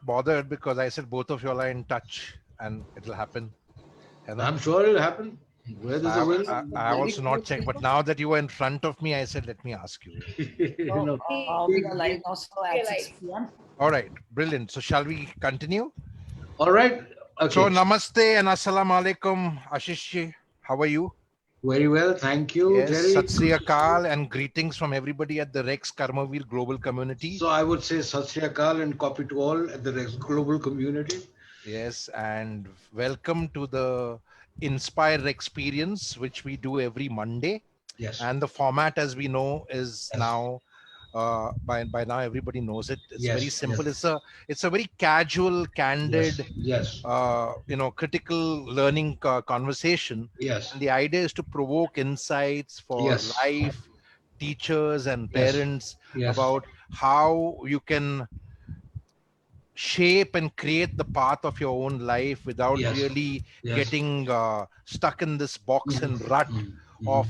bothered because I said both of you all are in touch and it'll happen. You know? I'm sure it'll happen. Where there's a will, I also not checked, but now that you were in front of me, I said, let me ask you. So, no. we are live now, so at 6 p.m. All right, brilliant. So shall we continue? All right. Okay. So namaste and assalamu alaikum, Ashish ji. How are you? Very well. Thank you, Yes, Jerry. Sat Sri Akal and greetings from everybody at the Rex Karmavir Global Community. So I would say Sat Sri Akal and copy to all at the Rex Global Community. Yes, and welcome to the Inspire Experience, which we do every Monday. Yes. And the format, as we know, is now by now everybody knows it. It's very simple. It's a very casual, candid, critical learning conversation. Yes. And the idea is to provoke insights for life, teachers and parents about how you can shape and create the path of your own life without really getting stuck in this box and rut of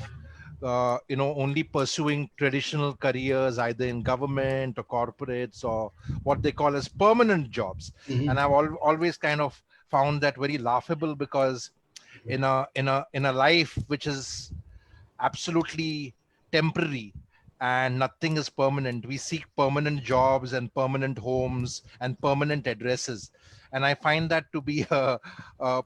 only pursuing traditional careers either in government or corporates or what they call as permanent jobs. And I've always kind of found that very laughable because in a life which is absolutely temporary and nothing is permanent, we seek permanent jobs and permanent homes and permanent addresses. And I find that to be a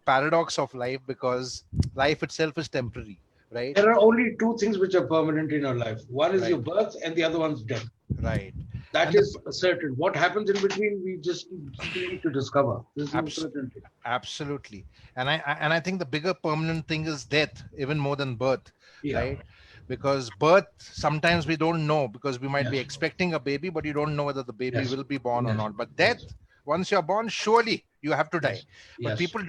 paradox of life because life itself is temporary, right? There are only two things which are permanent in our life. One is your birth and the other one's death. Right. That is certain. What happens in between, we just need to discover. There's no certainty. Absolutely. And I think the bigger permanent thing is death, even more than birth, right? Because birth, sometimes we don't know because we might be expecting a baby, but you don't know whether the baby will be born or not. But death, once you're born, surely you have to die. But people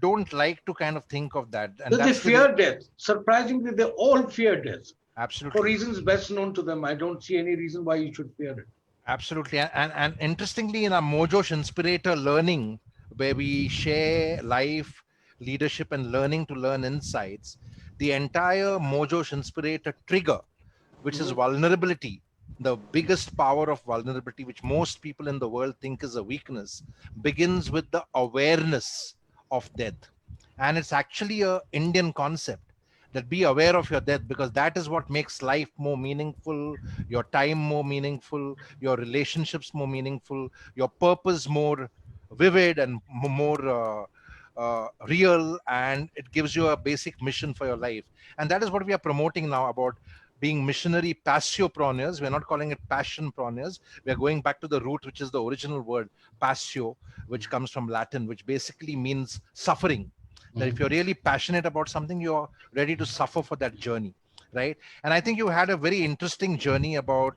don't like to kind of think of that. And they fear death. Surprisingly, they all fear death. Absolutely. For reasons best known to them, I don't see any reason why you should fear it. Absolutely. And interestingly, in our Mojosh Inspirator learning, where we share life, leadership, and learning to learn insights, the entire Mojosh Inspirator trigger, which is vulnerability, the biggest power of vulnerability, which most people in the world think is a weakness, begins with the awareness of death. And it's actually an Indian concept. That be aware of your death, because that is what makes life more meaningful, your time more meaningful, your relationships more meaningful, your purpose more vivid and more real, and it gives you a basic mission for your life. And that is what we are promoting now about being missionary passiopreneurs. We're not calling it passionpreneurs. We're going back to the root, which is the original word passio, which comes from Latin, which basically means suffering. That if you're really passionate about something, you're ready to suffer for that journey, right? And I think you had a very interesting journey about,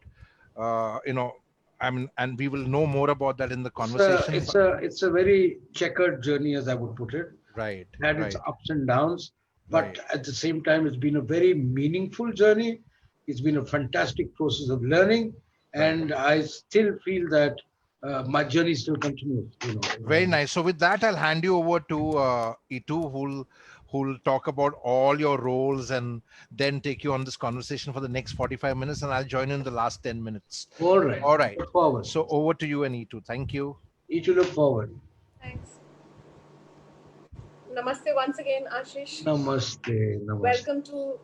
and we will know more about that in the conversation. It's a very checkered journey, as I would put it. Right. It had its ups and downs, but at the same time, it's been a very meaningful journey. It's been a fantastic process of learning, and I still feel that my journey still continues. Very nice. So with that, I'll hand you over to Itu, who'll talk about all your roles and then take you on this conversation for the next 45 minutes, and I'll join in the last 10 minutes. All right. Look forward. So over to you and Itu. Thank you. Itu, look forward. Thanks. Namaste once again, Ashish. Namaste. Welcome to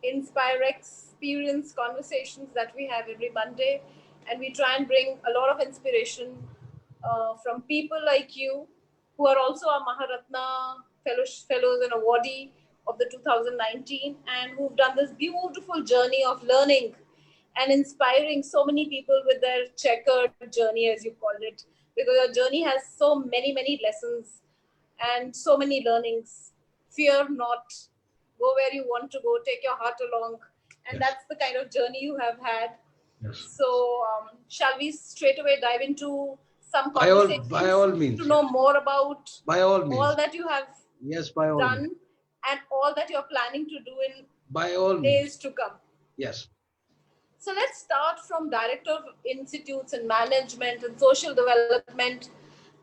Inspire Experience conversations that we have every Monday. And we try and bring a lot of inspiration from people like you, who are also our Maharatna fellows and awardee of the 2019, and who've done this beautiful journey of learning and inspiring so many people with their checkered journey, as you called it, because your journey has so many, many lessons and so many learnings. Fear not. Go where you want to go. Take your heart along. And that's the kind of journey you have had. So, shall we straight away dive into some conversations by all means, to know more about all that you have done and all that you're planning to do in days to come? Yes. So let's start from Director of Institutes and Management and Social Development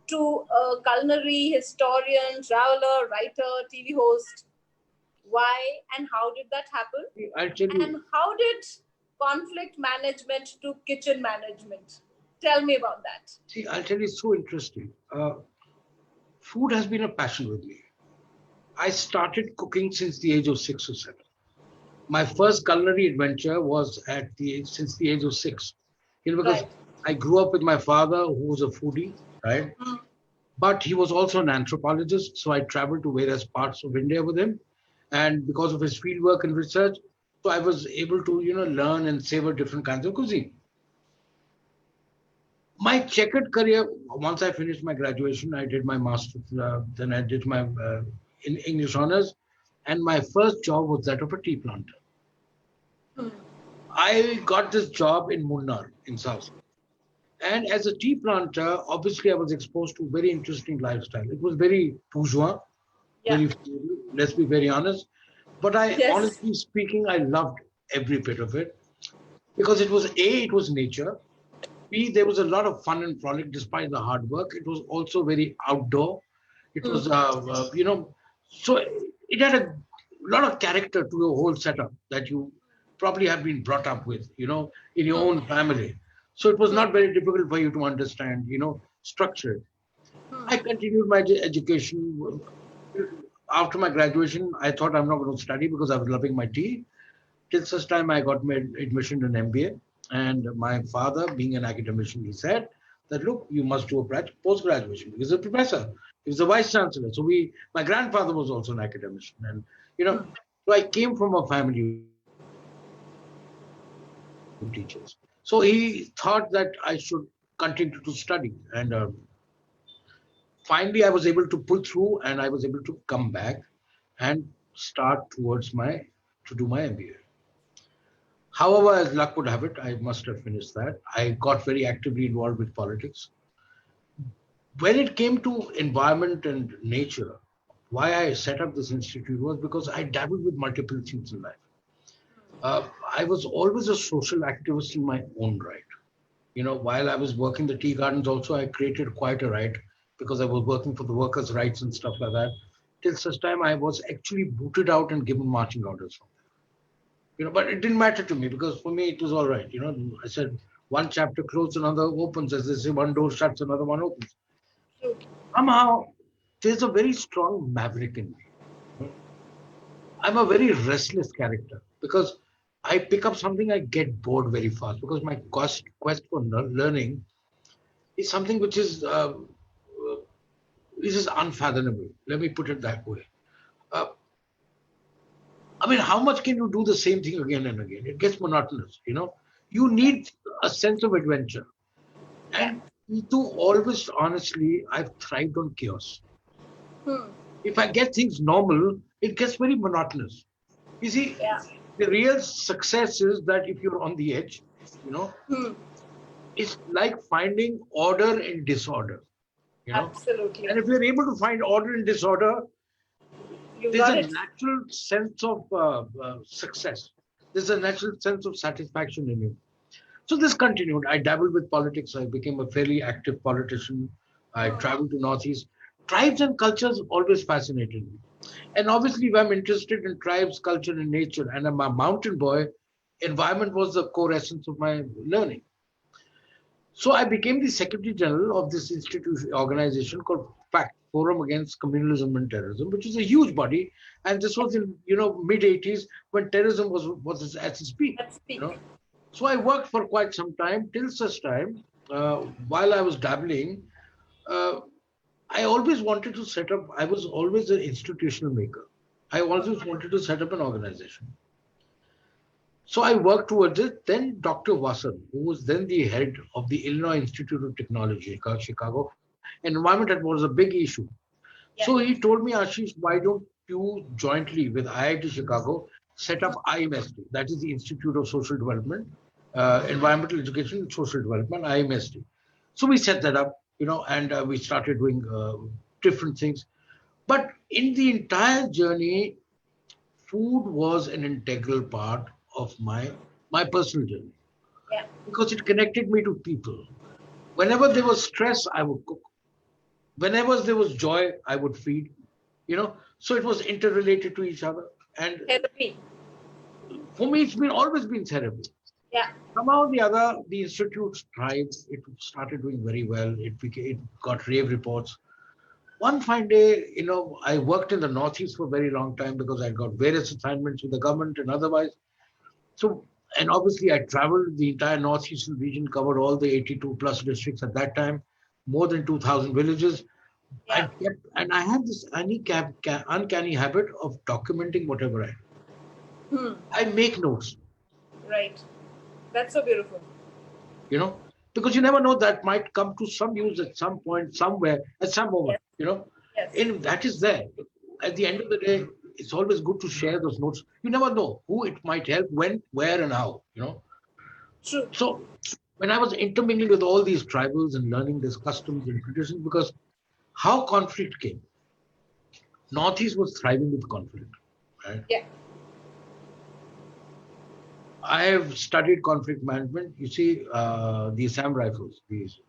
to a culinary historian, traveler, writer, TV host. Why and how did that happen? I'll tell you. And how did conflict management to kitchen management? Tell me about that. See, I'll tell you, it's so interesting. Food has been a passion with me. I started cooking since the age of 6 or 7. My first culinary adventure was at the age, since the age of 6. Because Right. I grew up with my father, who was a foodie, right? Mm. But he was also an anthropologist, so I traveled to various parts of India with him. And because of his field work and research, so I was able to, learn and savor different kinds of cuisine. My checkered career, once I finished my graduation, I did my master's, then I did my in English honors, and my first job was that of a tea planter. Mm. I got this job in Munnar in South. And as a tea planter, obviously I was exposed to very interesting lifestyle. It was very bourgeois, Yeah. very feudal, let's be very honest. But I, Yes. honestly speaking, I loved every bit of it because it was A, it was nature. B, there was a lot of fun and frolic despite the hard work. It was also very outdoor. It Mm. was, so it had a lot of character to the whole setup that you probably have been brought up with, in your Mm. own family. So it was Mm. not very difficult for you to understand, structure. Mm. I continued my education. After my graduation, I thought I'm not going to study because I was loving my tea. Till such time, I got my admission in MBA. And my father, being an academician, he said that, look, you must do a post graduation because he's a professor, he was a vice chancellor. So my grandfather was also an academician. And, Mm. so I came from a family of teachers. So he thought that I should continue to study. And finally, I was able to pull through and I was able to come back and start to do my MBA. However, as luck would have it, I must have finished that. I got very actively involved with politics. When it came to environment and nature, why I set up this institute was because I dabbled with multiple things in life. I was always a social activist in my own right. While I was working the tea gardens, also I created quite a right because I was working for the workers' rights and stuff like that. Till such time, I was actually booted out and given marching orders from but it didn't matter to me because for me it was all right. I said one chapter closed, another opens. As they say, one door shuts, another one opens. True. Somehow, there's a very strong maverick in me. you know. I'm a very restless character because I pick up something, I get bored very fast because my quest for learning is something which is unfathomable. Let me put it that way. Uh, I mean, how much can you do the same thing again and again? It gets monotonous. You Yeah. need a sense of adventure. Yeah. And to always, honestly, I've thrived on chaos. Hmm. If I get things normal, it gets very monotonous. You see, Yeah. the real success is that if you're on the edge, you know, Hmm. it's like finding order in disorder, you know. Absolutely. And if you're able to find order in disorder, You there's got a it. natural sense of success. There's a natural sense of satisfaction in you. So this continued. I dabbled with politics. I became a fairly active politician. I Hmm. traveled to Northeast. Tribes and cultures always fascinated me. And obviously, if I'm interested in tribes, culture, and nature, and I'm a mountain boy, environment was the core essence of my learning. So I became the Secretary General of this institution organization called FACT, Forum Against Communalism and Terrorism, which is a huge body. And this was in mid 80s when terrorism was at its peak. Let's You speak. know, so I worked for quite some time till such time. While I was dabbling, uh, I always wanted to set up. I was always an institutional maker. I always wanted to set up an organization. So I worked towards it. Then Dr. Wasson, who was then the head of the Illinois Institute of Technology, Chicago, environment was a big issue. Yeah. So he told me, Ashish, why don't you jointly with IIT Chicago set up IMST, that is the Institute of Social Development, Environmental Education and Social Development, IMST. So we set that up, and we started doing different things. But in the entire journey, food was an integral part of my personal journey Yeah. because it connected me to people. Whenever there was stress, I would cook. Whenever there was joy, I would feed. So it was interrelated to each other. And Therapy. for me, it's been always been therapy. Yeah. Somehow or the other, the institute thrived. It started doing very well. It got rave reports. One fine day, I worked in the Northeast for a very long time because I got various assignments with the government and otherwise. So, and obviously, I traveled the entire Northeastern region, covered all the 82 plus districts at that time, more than 2,000 villages. Yeah. And I had this uncanny habit of documenting whatever I do. Hmm. I make notes, Right. That's so beautiful. you know, because you never know that might come to some use at some point, somewhere, at some moment, Yes. Yes. and that is there. At the end of the day, it's always good to share those notes. You never know who it might help, when, where, and how. True. So when I was intermingling with all these tribals and learning these customs and traditions, because how conflict came, Northeast was thriving with conflict. Right? Yeah. I have studied conflict management. You see, the Assam Rifles, these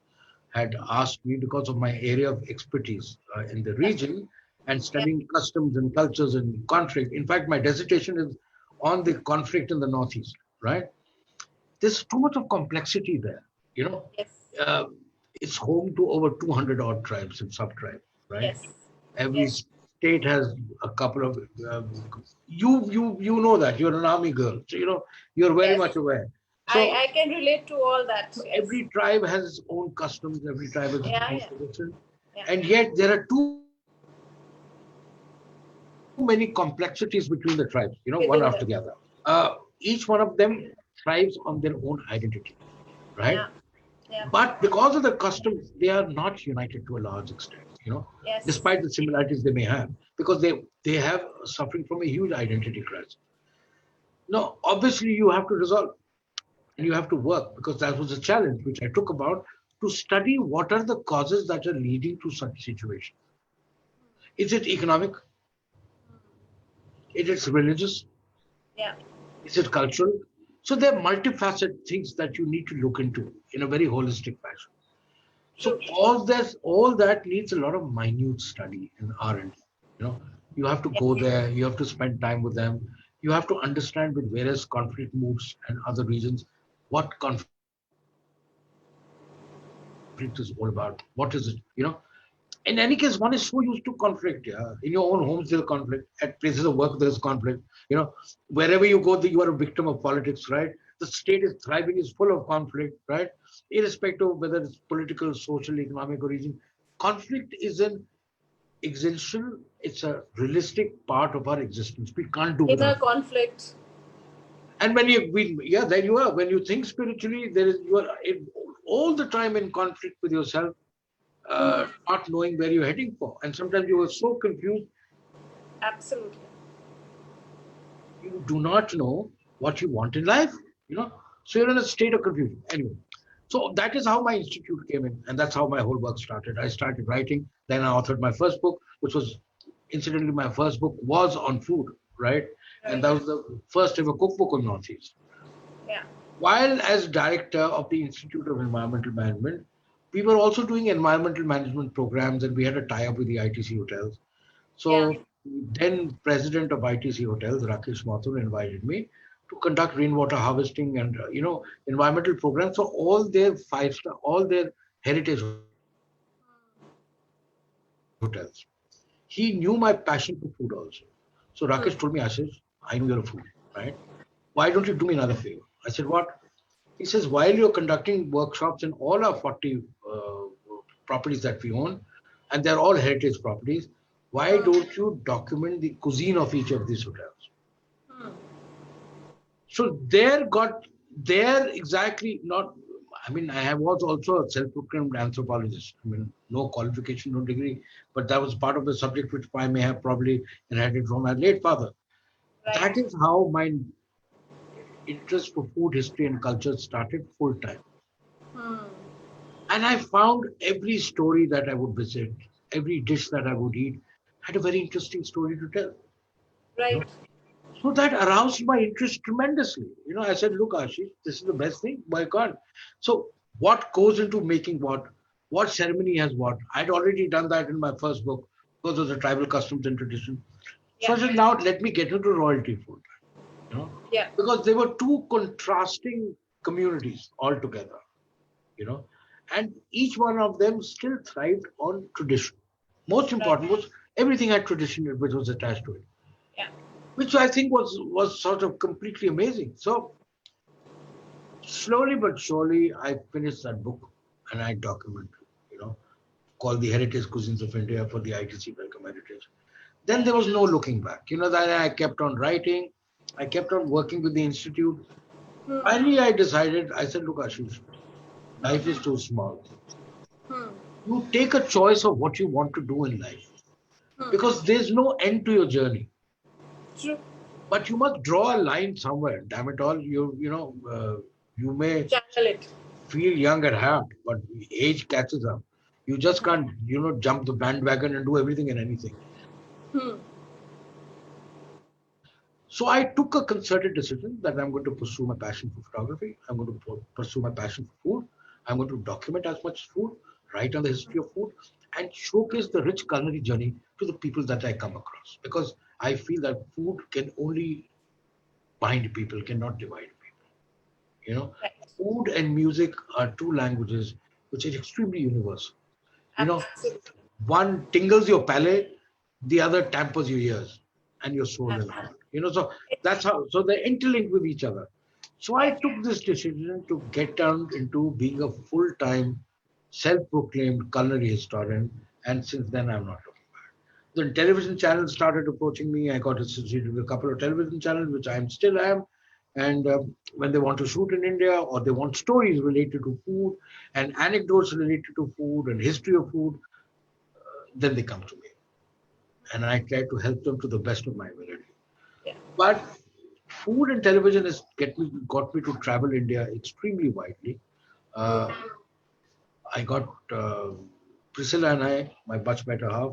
had asked me because of my area of expertise in the Yeah. region and Yeah. studying customs and cultures and conflict. In fact, my dissertation is on the conflict in the Northeast, right? There's too much of complexity there. You know, Yes. uh, it's home to over 200 odd tribes and sub-tribes, right? Yes. Every Yes. state has a couple of. You know that you're an army girl, so you're very Yes. much aware. I So, can relate to all that. so Yes. every tribe has its own customs. Every tribe has its Yeah. own Yeah. tradition, Yeah. and yet there are too many complexities between the tribes. One after the other. Within them. Each one of them thrives on their own identity, right? Yeah. Yeah. But because of the customs, they are not united to a large extent, Yes. despite the similarities they may have, because they have suffering from a huge identity crisis. No, obviously you have to resolve and you have to work because that was a challenge which I took about to study what are the causes that are leading to such situations. Is it economic? Is it religious? Yeah. Is it cultural? So there are multifaceted things that you need to look into in a very holistic fashion. True. So all that needs a lot of minute study and R&D. You know, you have to go Yes. there, you have to spend time with them, you have to understand with various conflict moves and other regions what conflict is all about. What is it? In any case, one is so used to conflict. Yeah, in your own homes there's conflict. At places of work there's conflict. Wherever you go, you are a victim of politics, right? The state is thriving, is full of conflict, right? Irrespective of whether it's political, social, economic, or region, conflict is an existential. It's a realistic part of our existence. We can't do Inner without it. conflict. And yeah, there you are. When you think spiritually, you are all the time in conflict with yourself, Hmm. not knowing where you're heading for. And sometimes you are so confused, Absolutely. you do not know what you want in life. You know, so you're in a state of confusion. Anyway, so that is how my institute came in, and that's how my whole work started. I started writing, then I authored my first book, which was incidentally my first book was on food, right? And Right. that was the first ever cookbook on Northeast. Yeah. While as director of the Institute of Environmental Management, we were also doing environmental management programs and we had a tie-up with the ITC hotels. Yeah. So then president of ITC hotels, Rakesh Mathur, invited me to conduct rainwater harvesting and environmental programs for all their five-star, all their heritage hotels. He knew my passion for food also. So Rakesh told me, Ashish, I know you're a food, right? Why don't you do me another favor? I said, what? He says, while you're conducting workshops in all our 40 properties that we own, and they're all heritage properties, why don't Hmm. you document the cuisine of each of these hotels? Hmm. So there exactly not. I mean, I was also a self-proclaimed anthropologist. I mean, no qualification, no degree, but that was part of the subject which I may have probably inherited from my late father. Right. That is how my interest for food history and culture started full time. Hmm. And I found every story that I would visit, every dish that I would eat, had a very interesting story to tell. You Right. know? So that aroused my interest tremendously. I said, look, Ashish, this is the best thing. Why can't? So what goes into making what? What ceremony has what? I'd already done that in my first book because of the tribal customs and tradition. So Yeah. I said, now let me get into royalty food. You know, Yeah. because they were two contrasting. communities all together, you know, and each one of them still thrived on tradition. Most Right. important was everything had tradition which was attached to it, Yeah. which I think was sort of completely amazing. So slowly but surely, I finished that book and I documented, you know, called The Heritage Cuisines of India for the ITC Welcome Heritage. Then Right. there was no looking back. You know, that I kept on writing, I kept on working with the institute. Hmm. Finally, I decided, I said, look, Ashish, life is too small. Hmm. You take a choice of what you want to do in life Hmm. because there's no end to your journey. True. But you must draw a line somewhere. Damn it all, you may Channel it. feel young at heart, but age catches up. You just can't, jump the bandwagon and do everything and anything. Hmm. So I took a concerted decision that I'm going to pursue my passion for photography. I'm going to pursue my passion for food. I'm going to document as much food, write on the history of food, and showcase the rich culinary journey to the people that I come across. Because I feel that food can only bind people, cannot divide people. You know, Right. food and music are two languages which are extremely universal. You know, Absolutely. one tingles your palate, the other tampers your ears and your soul and heart. So that's how, so they're interlinked with each other. So I Right. took this decision to get down into being a full time, self proclaimed culinary historian. And since then, I'm not looking back. The television channels started approaching me. I got associated with a couple of television channels, which I still am. And when they want to shoot in India or they want stories related to food and anecdotes related to food and history of food, then they come to me and I try to help them to the best of my ability. Yeah. But food and television has got me to travel India extremely widely. Uh, I got Priscilla and I, my much better half,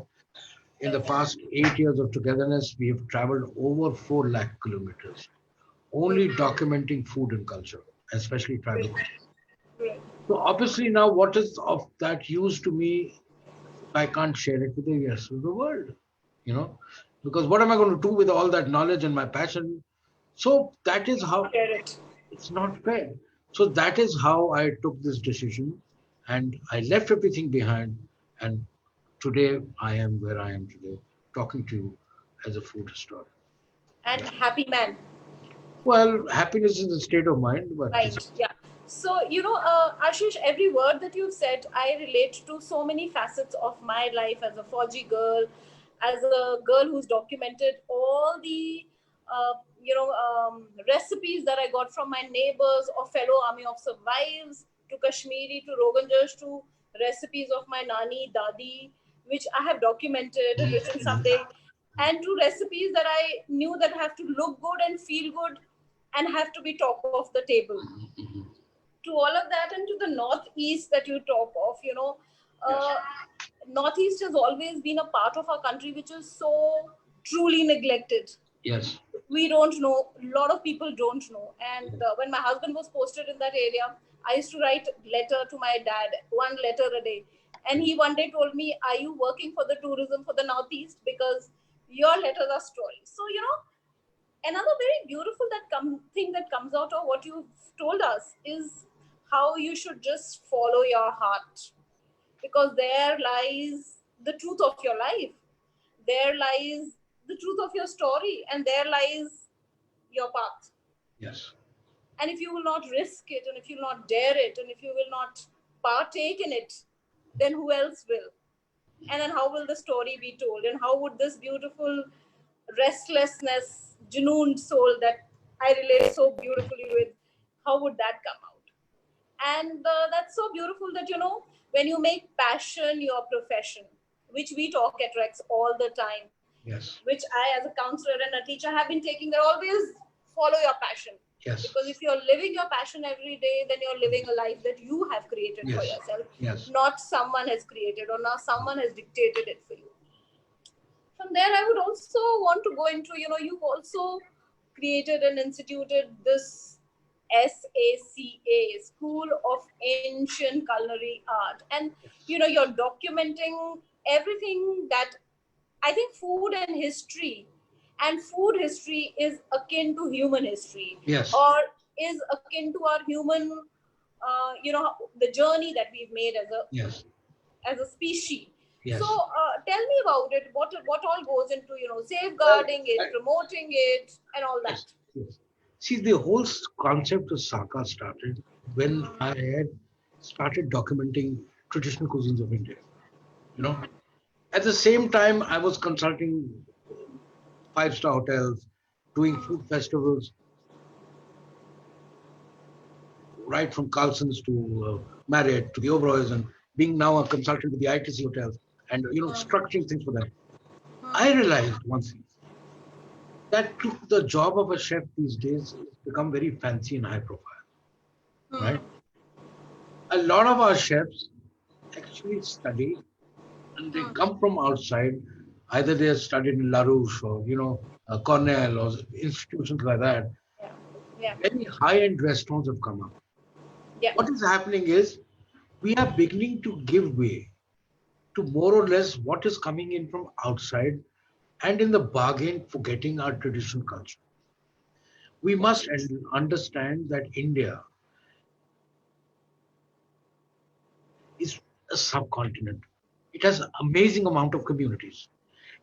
in the past 8 years of togetherness, we have traveled over 4 lakh kilometers, only documenting food and culture, especially tribal culture. Right. So obviously now what is of that use to me if I can't share it with the rest of the world? You know, because what am I going to do with all that knowledge and my passion? So that is how Share it. it's not fair. So that is how I took this decision and I left everything behind. And today I am where I am today, talking to you as a food historian. And happy man. Well, happiness is a state of mind, but it's, Right. Yeah. So, Ashish, every word that you've said, I relate to so many facets of my life as a Fauji girl, as a girl who's documented all the, recipes that I got from my neighbors or fellow army officer wives, to Kashmiri, to Rogan Josh, to recipes of my nani, dadi, which I have documented and written someday, and to recipes that I knew that have to look good and feel good and have to be top of the table. To all of that, and to the northeast that you talk of, yes, uh, northeast has always been a part of our country which is so truly neglected. yes, We don't know, a lot of people don't know. And when my husband was posted in that area, I used to write letter to my dad, one letter a day. And he one day told me, are you working for the tourism for the northeast, because your letters are stories. So another very beautiful thing that comes out of what you've told us is how you should just follow your heart, because there lies the truth of your life, there lies the truth of your story, and there lies your path. yes, And if you will not risk it, and if you will not dare it, and if you will not partake in it, then who else will? And then how will the story be told? And how would this beautiful restlessness, Junoon soul that I relate so beautifully with, how would that come out? And that's so beautiful that, when you make passion your profession, which we talk at Rex all the time, yes, which I, as a counselor and a teacher, have been taking, that always follow your passion. yes, Because if you're living your passion every day, then you're living a life that you have created for yes, yourself, yes, not someone has created, or not someone has dictated it for you. From there, I would also want to go into, you've also created and instituted this SACA, School of Ancient Culinary Art. And, you're documenting everything that, I think food and history, and food history is akin to human history, yes, or is akin to our human, the journey that we've made Yes. as a species. Yes. So tell me about it. What all goes into Well, safeguarding it, promoting it, and all that. yes, yes. See, the whole concept of Saka started when I had started documenting traditional cuisines of India. You know, at the same time, I was consulting five-star hotels, doing food festivals, right from Carlson's to Marriott to the Oberoi's, and being now a consultant with the ITC hotels, and structuring things for them. I realized one thing that the job of a chef these days has become very fancy and high profile, right? A lot of our chefs actually study and they come from outside. Either they have studied in LaRouche or Cornell or institutions like that. Yeah, yeah, Very high-end restaurants have come up. yeah. What is happening is we are beginning to give way to more or less what is coming in from outside, and in the bargain forgetting our traditional culture. We must understand that India is a subcontinent. It has an amazing amount of communities.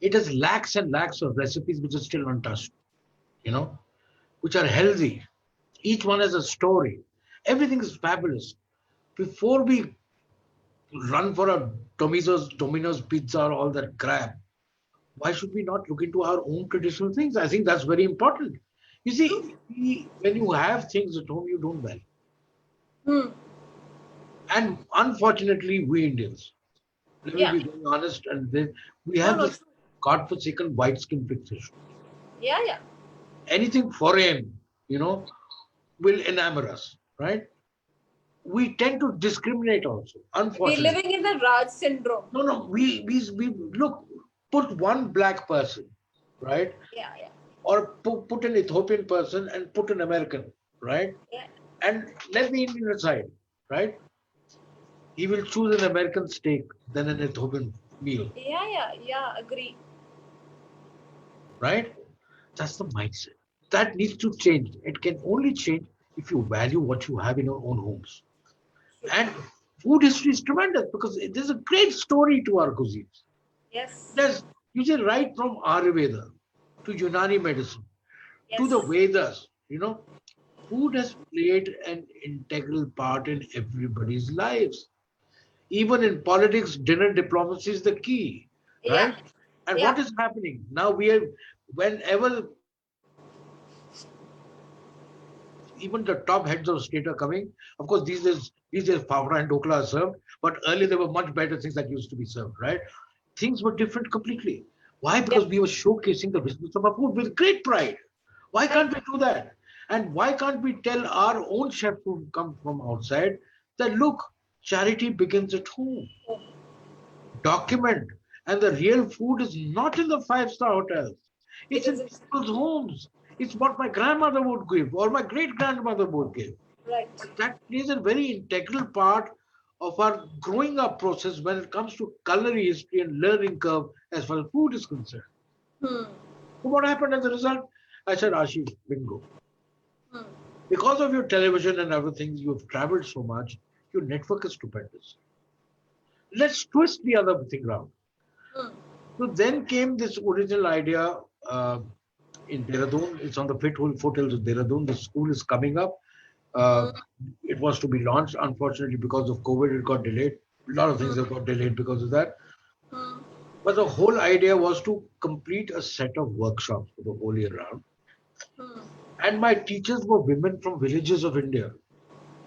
It has lakhs and lakhs of recipes which are still untouched, you know, which are healthy. Each one has a story. Everything is fabulous. Before we run for a Domino's pizza or all that crap, why should we not look into our own traditional things? I think that's very important. You see, when you have things at home, you don't value. Hmm. And unfortunately, we Indians, let me Yeah. be very honest, and then we No, have no. this godforsaken white skin fixation. Yeah, yeah. Anything foreign, will enamor us, right? We tend to discriminate also, We're unfortunately. living in the Raj syndrome. No, no, we look, put one black person, right? Yeah, yeah, Or put an Ethiopian person and put an American, right? yeah, And let the Indian aside, right? He will choose an American steak than an Ethiopian meal, yeah, yeah, yeah. Agree. right? That's the mindset. That needs to change. It can only change if you value what you have in your own homes. And food history is tremendous because there's a great story to our cuisines. Yes, There's usually right from Ayurveda to Unani medicine to the yes. Vedas, food has played an integral part in everybody's lives. Even in politics, dinner diplomacy is the key, Yeah, right? And yeah, what is happening now? We are whenever even the top heads of state are coming. Of course, these days Favra and Dokla are served, but earlier there were much better things that used to be served, right? Things were different completely. Why? yeah. Because we were showcasing the richness of our food with great pride. Why Right. can't we do that? And why can't we tell our own chefs who come from outside that look, charity begins at home. Oh, Document. And the real food is not in the five-star hotels. it It's in isn't people's homes. It's what my grandmother would give or my great grandmother would give. right. And that plays a very integral part of our growing up process when it comes to culinary history and learning curve as far as food is concerned. Hmm. So what happened as a result? I said, Ashish, bingo. Hmm. Because of your television and everything, you've traveled so much, your network is stupendous. Let's twist the other thing around. Hmm. So then came this original idea uh, in Dehradun. It's on the foothills of Dehradun. The school is coming up. Uh, Hmm. it was to be launched. Unfortunately, because of COVID, it got delayed. A lot of things have got delayed because of that. Hmm. But the whole idea was to complete a set of workshops for the whole year round. Hmm. And my teachers were women from villages of India.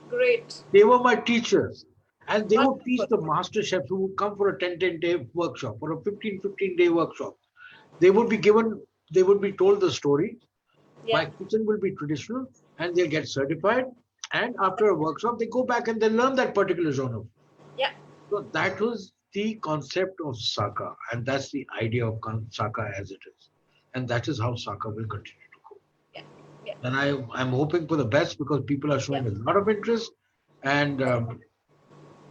Great. They were my teachers. And they would teach Wonderful. the master chefs who would come for a 10-day workshop or a 15-day workshop. They would be given, they would be told the story. Yeah. My kitchen will be traditional and they'll get certified. And after a workshop, they go back and they learn that particular genre. Yeah. So that was the concept of Saka. And that's the idea of Saka as it is. And that is how Saka will continue to go. Yeah. Yeah. And I'm hoping for the best because people are Yeah. showing a lot of interest. And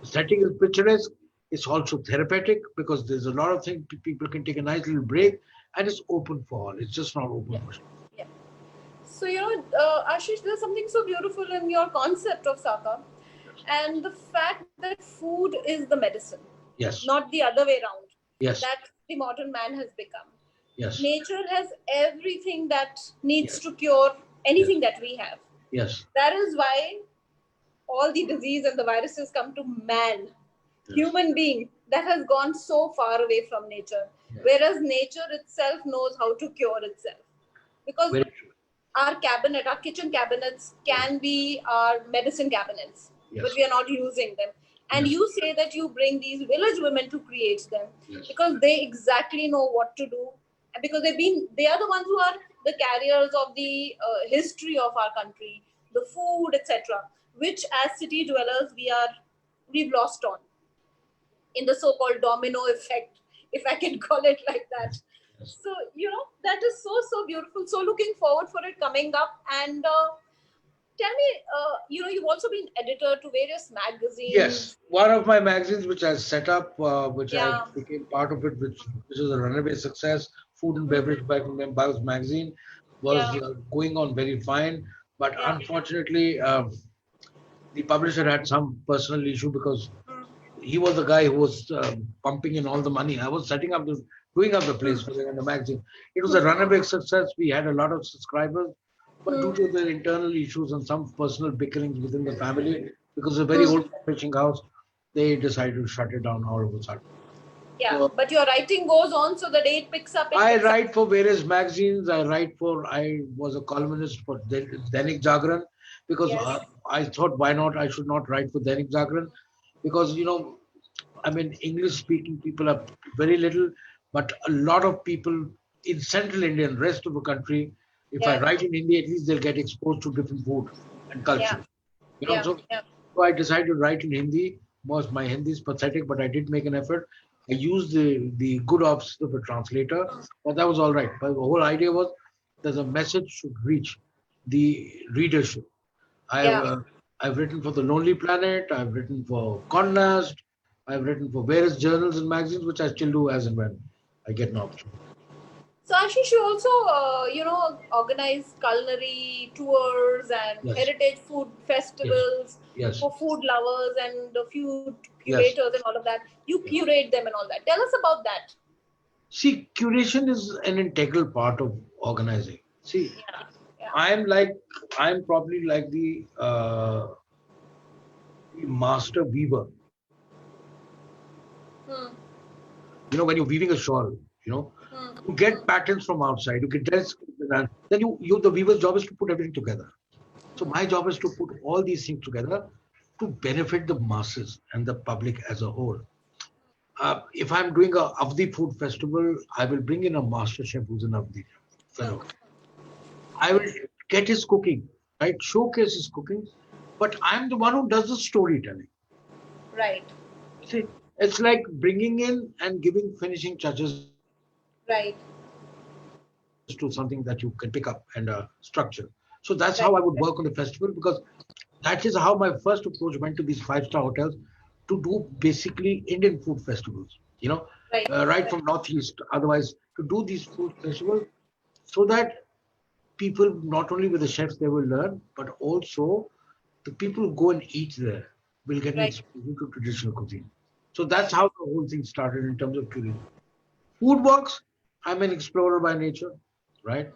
setting is picturesque. It's also therapeutic because there's a lot of things people can take a nice little break, and it's open for all. It's just not open Yeah. for. Yeah. So, Ashish, there's something so beautiful in your concept of Saka, and the fact that food is the medicine, Yes, not the other way around, yes, that the modern man has become. yes, Nature has everything that needs yes, to cure yes, anything that we have. yes, That is why all the disease and the viruses come to man, yes, human being that has gone so far away from nature, yes. whereas nature itself knows how to cure itself. Because Very true. our cabinet, our kitchen cabinets Yes, can be our medicine cabinets, but yes, we are not using them. And yes, you say that you bring these village women to create them yes, because they exactly know what to do, and because they are the ones who are the carriers of the history of our country, the food, etc., which as city dwellers we've lost on in the so-called domino effect, if I can call it like that. yes. So that is so beautiful. So looking forward for it coming up. And tell me, you've also been editor to various Yes, magazines. one of my magazines which I set up, which I Yeah. became part of it, which was a runaway success, Food and Hmm. Beverage Bios magazine, was Yeah. going on very fine. But Yeah. unfortunately, the publisher had some personal issue because Hmm. he was the guy who was pumping in all the money. I was doing up the place Hmm. for them in the magazine. It was a runaway success. We had a lot of subscribers, but due Hmm. to their internal issues and some personal bickerings within the family, because it's a very Hmm. old fishing house, they decided to shut it down all of a sudden. Yeah. So But your writing goes on, so the day it picks up, it I picks up. write for various magazines. I was a columnist for Dainik Jagran because Yes. I thought why not I should not write for Dainik Jagran because I mean, English speaking people are very little, but a lot of people in central India and rest of the country, if I Yeah. write in Hindi, at least they'll get exposed to different food and Yeah. culture. Yeah. So, Yeah. so I decided to write in Hindi. Most my Hindi is pathetic, but I did make an effort. I used the good office of a translator, but that was all right. But the whole idea was that the message should reach the readership. I've Yeah. uh, I've written for the Lonely Planet. I've written for Condast. I've written for various journals and magazines, which I still do as and when I get an opportunity. So Ashish, you also, organize culinary tours and Yes, heritage food yes, festivals yes, for food lovers and a few yes, curators and all of that. You yes. curate them and all that. Tell us about that. See, curation is an integral part of organizing. See, Yeah, yeah. I'm probably like the master weaver. Hmm, When you're weaving a shawl, you know, hmm, you hmm. get patterns from outside. You get dress, then you the weaver's job is to put everything together. So my job is to put all these things together to benefit the masses and the public as a whole. If I'm doing a Avdi food festival, I will bring in a master chef who's an Avdi Hmm. fellow. I will get his cooking, right? Showcase his cooking, but I'm the one who does the storytelling. Right, See, it's like bringing in and giving finishing touches to something that you can pick up and structure. So that's how I would work on the festival because right, that is how my first approach went to these five-star hotels to do basically Indian food festivals. Right from right, northeast. right, Otherwise, to do these food festivals so that people not only with the chefs they will learn, but also the people who go and eat there will get an right. exposure to traditional cuisine. So that's how the whole thing started in terms of curation. Food works. I'm an explorer by nature, right?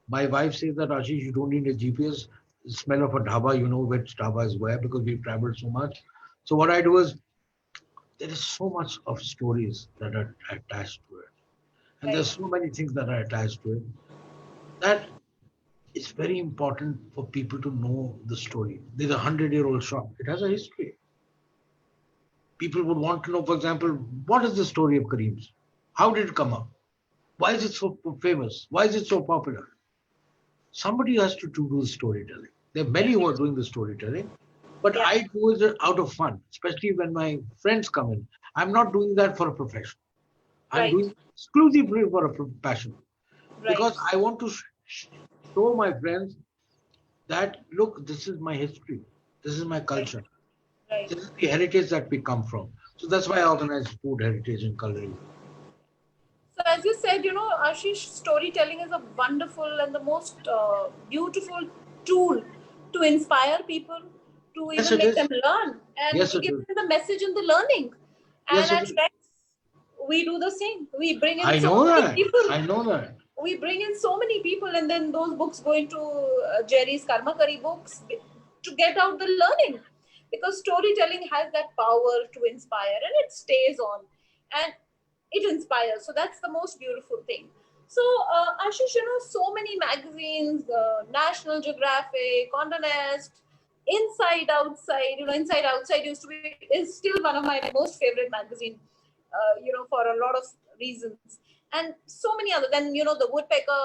My wife says that Ashish, you don't need a GPS. The smell of a dhaba, you know which dhaba is where because we've traveled so much. So what I do is there is so much of stories that are attached to it, and Right. there's so many things that are attached to it that it's very important for people to know the story. There's a 100-year-old shop. It has a history. People would want to know, for example, what is the story of Kareem's? How did it come up? Why is it so famous? Why is it so popular? Somebody has to do the storytelling. There are many who are doing the storytelling, but Yeah. I do it out of fun, especially when my friends come in. I'm not doing that for a profession. I'm Right, doing exclusively for a passion right, because I want to show my friends that look, this is my history, this is my right, culture, right. this is the heritage that we come from. So that's why I organize food heritage and culinary. So as you said, Ashish, storytelling is a wonderful and the most beautiful tool to inspire people, to Yes, even it make them is. learn and Yes, to it give is. them the message in the learning. And Yes, it at is. Rex, we do the same. We bring in I so know many that. people. I know that. We bring in so many people, and then those books go into Jerry's Karmakari books to get out the learning, because storytelling has that power to inspire, and it stays on, and it inspires. So that's the most beautiful thing. So Ashish, so many magazines, National Geographic, Condé Nast, Inside Outside. Inside Outside is still one of my most favorite magazine. For a lot of reasons, and so many other. Then the Woodpecker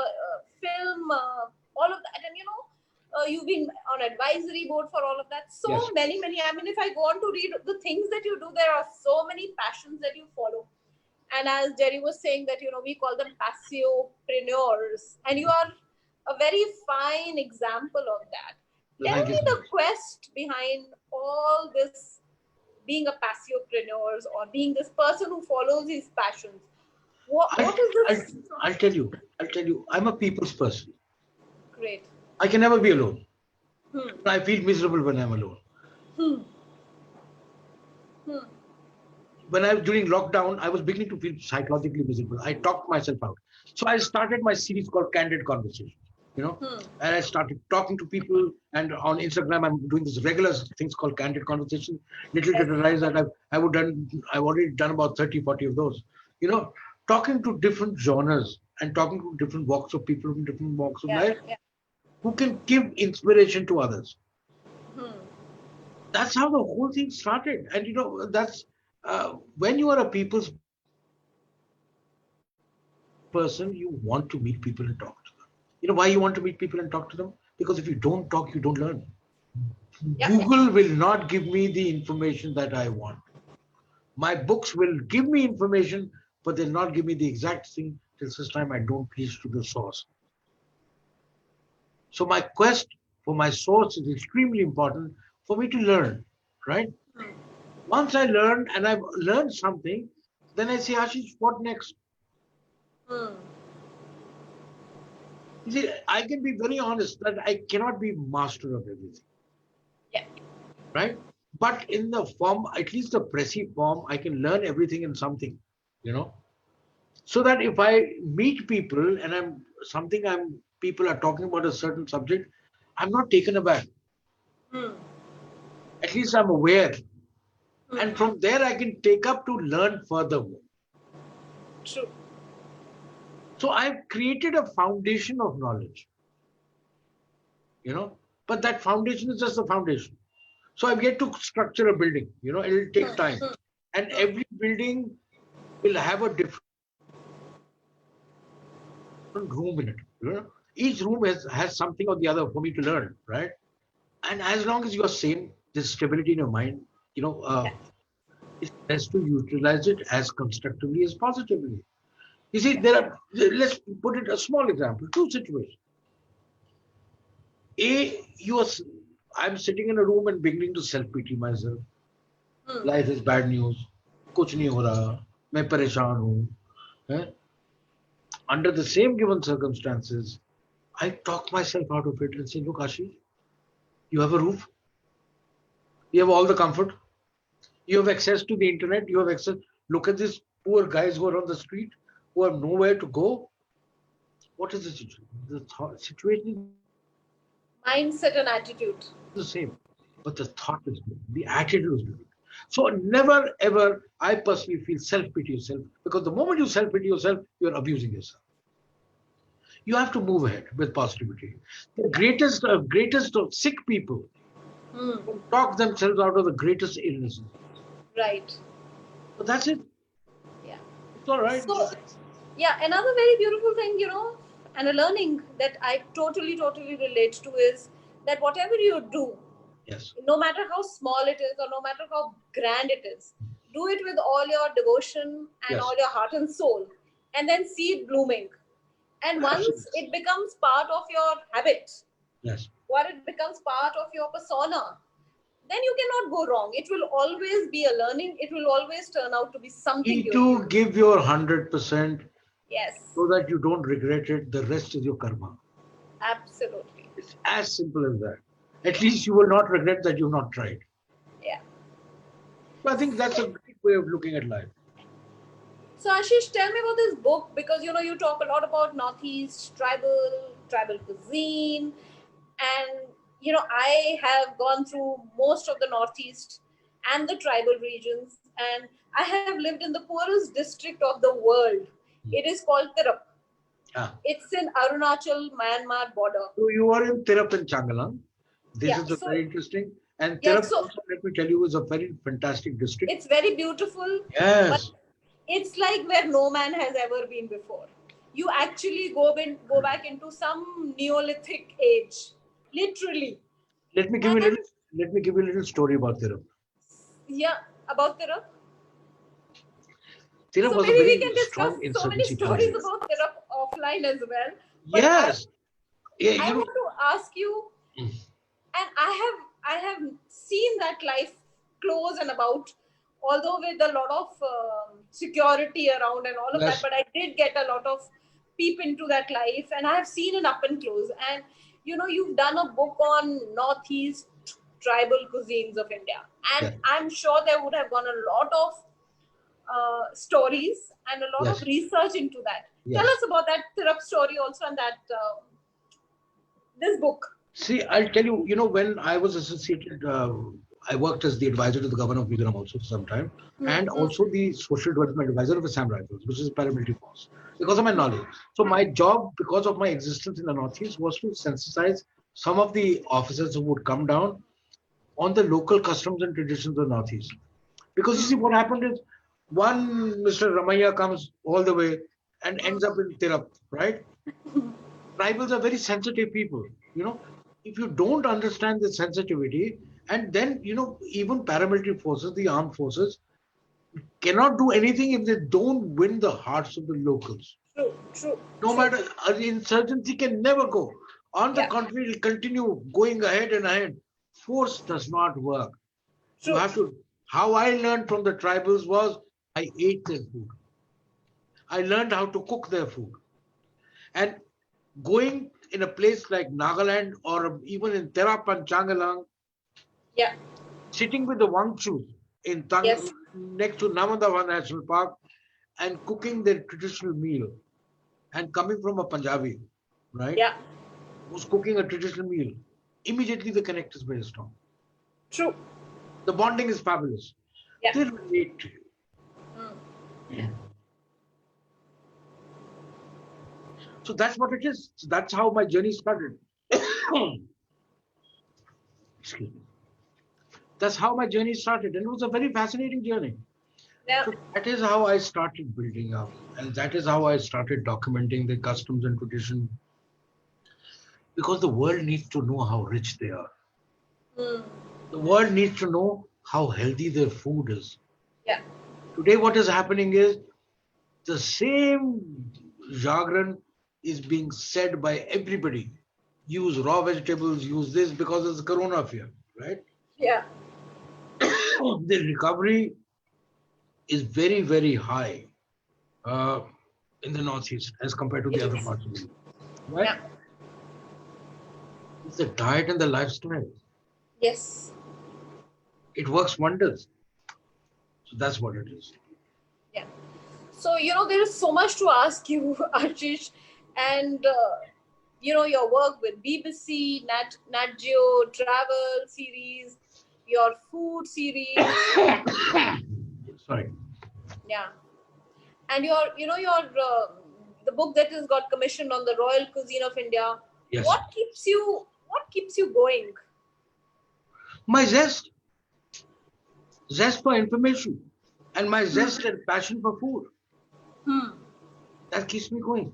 film, all of that, and you've been on advisory board for all of that. So Yes. many. I mean, if I go on to read the things that you do, there are so many passions that you follow. And as Jerry was saying, that we call them passiopreneurs, and you are a very fine example of that. Tell Thank you me so the much. quest behind all this, being a passiopreneur or being this person who follows his passions. I'll, What is I'll, this? I'll tell you. I'll tell you. I'm a people's person. Great. I can never be alone. Hmm. I feel miserable when I'm alone. Hmm. Hmm. When I was during lockdown, I was beginning to feel psychologically miserable. I talked myself out. So I started my series called Candid Conversations. You know, Hmm. and I started talking to people. And on Instagram, I'm doing this regular things called Candid Conversation. Little did I realize that I've already done about 30, 40 of those. You know, talking to different genres and talking to different walks of people from different walks of Yeah. life Yeah. who can give inspiration to others. Hmm. That's how the whole thing started. And that's when you are a people's person, you want to meet people and talk to them. You know why you want to meet people and talk to them? Because if you don't talk, you don't learn. Yeah. Google will not give me the information that I want. My books will give me information, but they'll not give me the exact thing till such time I don't reach to the source. So my quest for my source is extremely important for me to learn, right? Once I learn and I've learned something, then I say, Ashish, what next? Hmm. You see, I can be very honest that I cannot be master of everything, Yeah. right? But in the form, at least the pressy form, I can learn everything in something, you know. So that if I meet people and people are talking about a certain subject, I'm not taken aback. Hmm. At least I'm aware. Hmm. And from there I can take up to learn furthermore. True. So I've created a foundation of knowledge, you know, but that foundation is just the foundation. So I've yet to structure a building, it'll take Hmm. time. Hmm. And Hmm. every building will have a different room in it. Each room has something or the other for me to learn, right? And as long as you're sane, there's stability in your mind, you know, uh, Yeah. it's best to utilize it as constructively as positively. You see, Yeah. let's put it a small example, two situations. A, I'm sitting in a room and beginning to self-pity myself. Hmm. Life is bad news. कुछ नहीं हो रहा. मैं परेशान हूँ. eh? Under the same given circumstances, I talk myself out of it and say, look, Ashish, you have a roof. You have all the comfort. You have access to the internet. You have access. Look at these poor guys who are on the street who have nowhere to go. What is the situation? Situation is the same, Mindset and attitude. but the thought is good. The attitude is good. So never ever, I personally feel self-pity yourself, because the moment you self-pity yourself, you're abusing yourself. You have to move ahead with positivity. The Yeah. greatest of sick people Hmm. can talk themselves out of the greatest illnesses. Right. So that's it. Yeah. It's all right. So, yeah, another very beautiful thing, and a learning that I totally relate to is that whatever you do, Yes. no matter how small it is or no matter how grand it is, do it with all your devotion and Yes. all your heart and soul, and then see it blooming. And once Absolutely. it becomes part of your habit, Yes. or it becomes part of your persona, then you cannot go wrong. It will always be a learning. It will always turn out to be something Need beautiful. to give your 100%. Yes, so that you don't regret it. The rest is your karma. absolutely. It's as simple as that. At least you will not regret that you've not tried. Yeah. So I think that's a great way of looking at life. So Ashish, tell me about this book, because you talk a lot about Northeast tribal cuisine, and I have gone through most of the Northeast and the tribal regions, and I have lived in the poorest district of the world. It is called Tirap. Ah. It's in Arunachal Myanmar border. So you are in Tirap and Changalang. This Yeah. is a very interesting. And Yeah. Tirap So also, let me tell you, is a very fantastic district. it's very beautiful, but Yes. it's like where no man has ever been before. You actually go back into some Neolithic age, literally. Let me give you a little. And Let me give you a little story about Tirap. yeah, about Tirap. Tirap So was a maybe we very can discuss strong so many insurgency stories place. about Tirap offline as well. But Yes. Yeah, I you know. want to ask you, and I have seen that life close and about, although with a lot of security around and all of that, Yes. but I did get a lot of peep into that life, and I have seen it up and close. And you've done a book on Northeast tribal cuisines of India, and Yes. I'm sure there would have gone a lot of stories and a lot of Yes. research into that. Tell Yes. us about that Tirap story also, and that this book. See, I'll tell you. You know, when I was associated, I worked as the advisor to the governor of Mizoram also for some time, and Hmm. also the social development advisor of Assam Rifles, which is a paramilitary force, because of my knowledge. So my job, because of my existence in the Northeast, was to sensitize some of the officers who would come down on the local customs and traditions of the Northeast. Because you see, what happened is one Mr. Ramaiya comes all the way and ends up in Tirap, right? Tribals are very sensitive people. You know, if you don't understand the sensitivity, and then, even paramilitary forces, the armed forces, cannot do anything if they don't win the hearts of the locals. True, true, No true. matter, insurgency can never go. On the Yeah, contrary, it will continue going ahead and ahead. Force does not work. You true. have to. How I learned from the tribals was I ate their food. I learned how to cook their food. And going in a place like Nagaland or even in Terap and Changalang, Yeah, sitting with the Wangchus yes, next to Namandava National Park and cooking their traditional meal, and coming from a Punjabi, right, yeah, who's cooking a traditional meal, immediately the connect is very strong. true. The bonding is fabulous. Yeah. They relate to you. Mm. So that's what it is. So that's how my journey started. Excuse me. That's how my journey started. And it was a very fascinating journey. Yeah. So that is how I started building up. And that is how I started documenting the customs and tradition. Because the world needs to know how rich they are. Mm. The world needs to know how healthy their food is. Yeah. Today, what is happening is the same jargon is being said by everybody. Use raw vegetables, use this because it's corona fear, right? Yeah. The recovery is very, very high uh, in the Northeast as compared to the It other is. parts of the world. Right? Yeah. It's the diet and the lifestyle. Yes. It works wonders. So that's what it is. Yeah. So there is so much to ask you, Ashish, and your work with BBC, Nat Geo travel series, your food series, Sorry. yeah, and the book that has got commissioned on the royal cuisine of India. Yes. What keeps you going? My zest for information, and my zest and passion for food. Hmm. That keeps me going.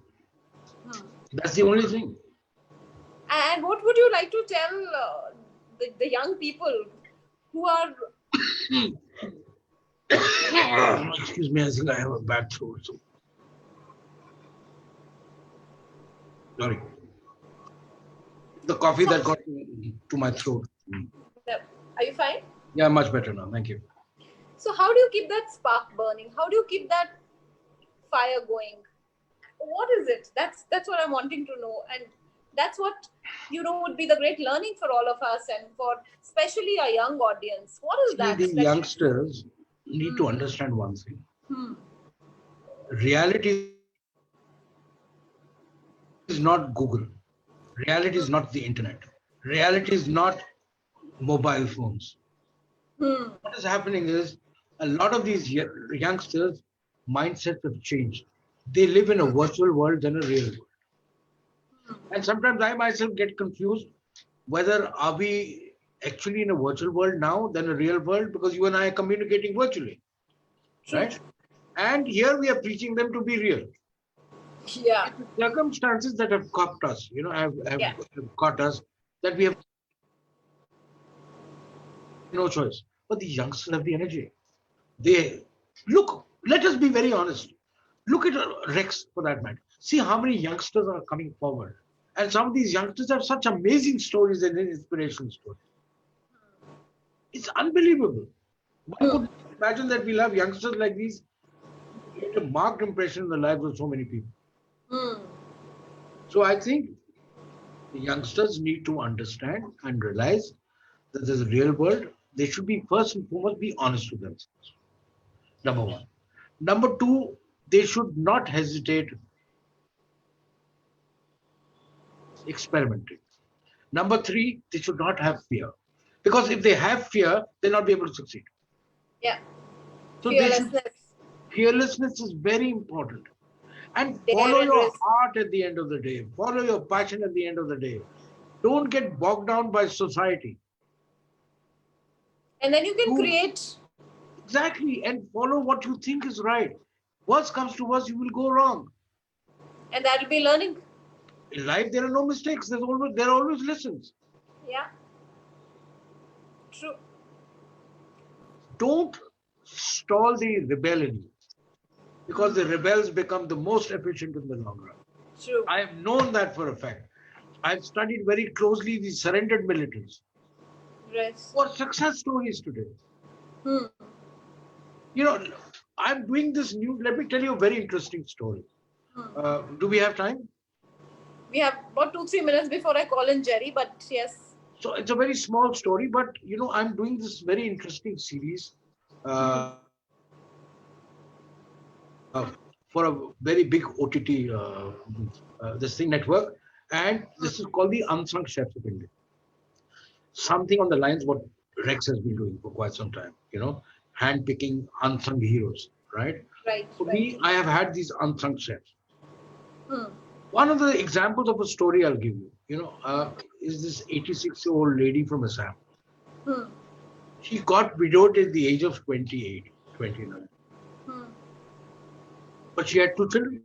Hmm. That's the only thing. And what would you like to tell the young people who are? Excuse me, I think I have a bad throat. So sorry. The coffee So, that got to my throat. are you fine? Yeah, much better now. Thank you. So how do you keep that spark burning? How do you keep that fire going? what is it? That's what I'm wanting to know, and that's what would be the great learning for all of us, and for especially our young audience. What is See, that the special? youngsters need to understand one thing. Reality is not Google. Reality is not the internet. Reality is not mobile phones. What is happening is a lot of these youngsters' mindsets have changed. They live in a virtual world than a real world. And sometimes I myself get confused whether are we actually in a virtual world now than a real world, because you and I are communicating virtually, True. right? And here we are preaching them to be real. Yeah. It's the circumstances that have caught us, Yeah. have caught us, that we have no choice. But the youngsters have the energy. They look. Let us be very honest. Look at Rex for that matter. See how many youngsters are coming forward, and some of these youngsters have such amazing stories and inspirational stories. It's unbelievable. One could not imagine that we'll have youngsters like these who made a marked impression in the lives of so many people. Hmm. So I think the youngsters need to understand and realize that there's a real world. They should be first and foremost be honest with themselves. Number one. Number two, they should not hesitate experimenting. Number three, they should not have fear. Because if they have fear, they'll not be able to succeed. Yeah. So they should Fearlessness. fearlessness is very important. And Dare follow and your risk. heart at the end of the day. Follow your passion at the end of the day. Don't get bogged down by society. And then you can Do create. exactly and follow what you think is right. Worst comes to worst, you will go wrong. And that'll be learning. In life, there are no mistakes. There are always lessons. Yeah. True. Don't stall the rebel in you, because the rebels become the most efficient in the long run. True. I have known that for a fact. I've studied very closely the surrendered militants Rest. who are success stories today. Hmm. You know, I'm doing this new. Let me tell you a very interesting story. Do we have time? We have about 2-3 minutes before I call in Jerry, but yes. So it's a very small story, but I'm doing this very interesting series for a very big OTT this thing network, and this is called the Unsung Chefs of India. Something on the lines what Rex has been doing for quite some time. Handpicking unsung heroes, right? Right. For Right. me, I have had these unsung chefs. Hmm. One of the examples of a story I'll give you, is this 86-year-old lady from Assam. Hmm. She got widowed at the age of 28, 29. Hmm. But she had two children.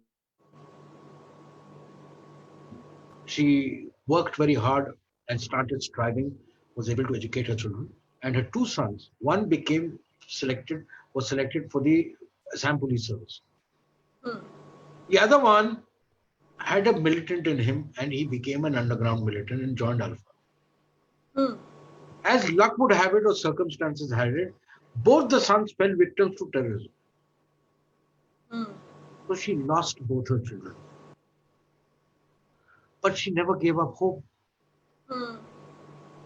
She worked very hard and started striving, was able to educate her children. And her two sons, one was selected for the Assam Police Service. Hmm. The other one had a militant in him, and he became an underground militant and joined Alpha. Hmm. As luck would have it or circumstances had it, both the sons fell victims to terrorism. Hmm. So she lost both her children. But she never gave up hope. Hmm.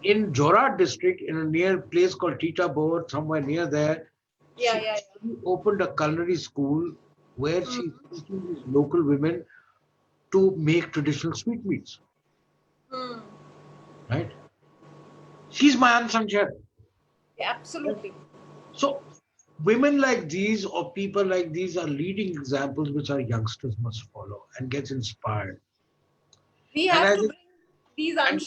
In Jorhat district, in a near place called Tita, somewhere near there, Yeah. she Yeah. opened a culinary school where Hmm. she's teaching these local women to make traditional sweetmeats. Hmm. Right? She's my unsung chef. Yeah, absolutely. So women like these or people like these are leading examples which our youngsters must follow and get inspired. We And have I to think bring these and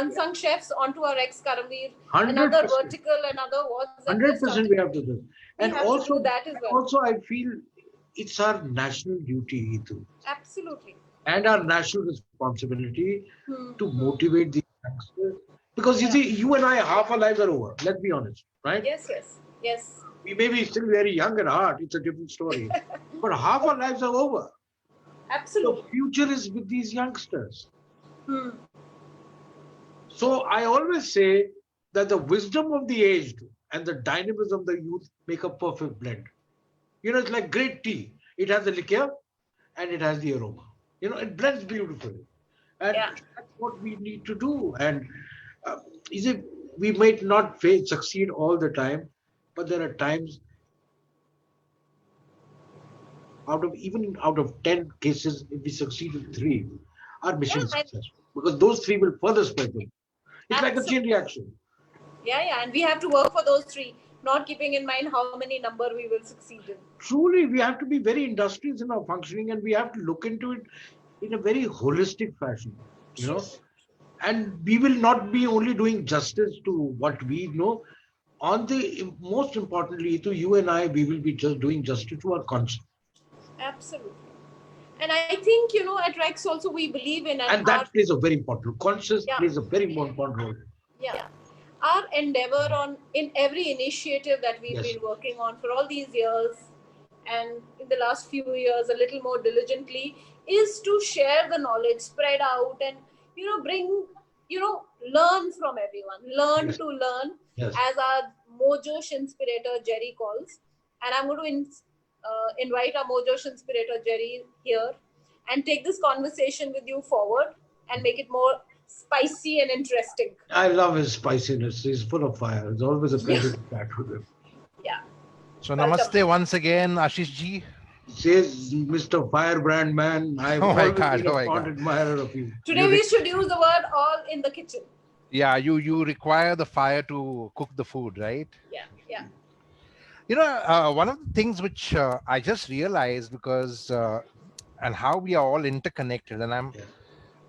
unsung chefs onto our ex Karamir. Another 100%, vertical, another what's that we are 100% starting. we have to do. We And have to do also, that as and well. also I feel it's our national duty, Itu, Absolutely. and our national responsibility Hmm. to motivate these youngsters. Because you Yeah. see, you and I, half our lives are over. Let's be honest, right? Yes. Yes. Yes. We may be still very young at heart. It's a different story. But half our lives are over. The Absolutely. future is with these youngsters. Hmm. So I always say that the wisdom of the aged and the dynamism of the youth make a perfect blend. It's like great tea. It has the liquor, and it has the aroma. It blends beautifully, and Yeah. that's what we need to do. And uh, is it we might not succeed all the time, but there are times out of 10 cases, if we succeed in three, our mission Yeah, is and successful because those three will further spread them. It's like a chain absolutely. reaction. Yeah, yeah, and we have to work for those three, not keeping in mind how many number we will succeed in. Truly, we have to be very industrious in our functioning, and we have to look into it in a very holistic fashion. You True. know, and we will not be only doing justice to what we know. On the most importantly, to you and I, we will be just doing justice to our conscience, Absolutely. And I think, at Rex also we believe in, and and our, that plays a very important role. Conscience yeah, plays a very important role. yeah, our endeavor on in every initiative that we've Yes, been working on for all these years, and in the last few years a little more diligently, is to share the knowledge, spread out, and bring, learn from everyone, learn yes, to learn, yes. as our Mojo Inspirator Jerry calls. And I'm going to invite our Mojo Inspirator Jerry here and take this conversation with you forward and make it more spicy and interesting. I love his spiciness. He's full of fire. It's always a Yeah. pleasure to chat with him. Yeah. So Welcome. namaste once again, Ashish ji. Says Mr. Firebrand Man. I've Oh my always God, been oh a my fond God. admirer of you. Today we should use the word all in the kitchen. Yeah, you require the fire to cook the food, right? Yeah, yeah. One of the things which I just realized, because and how we are all interconnected, and Yes,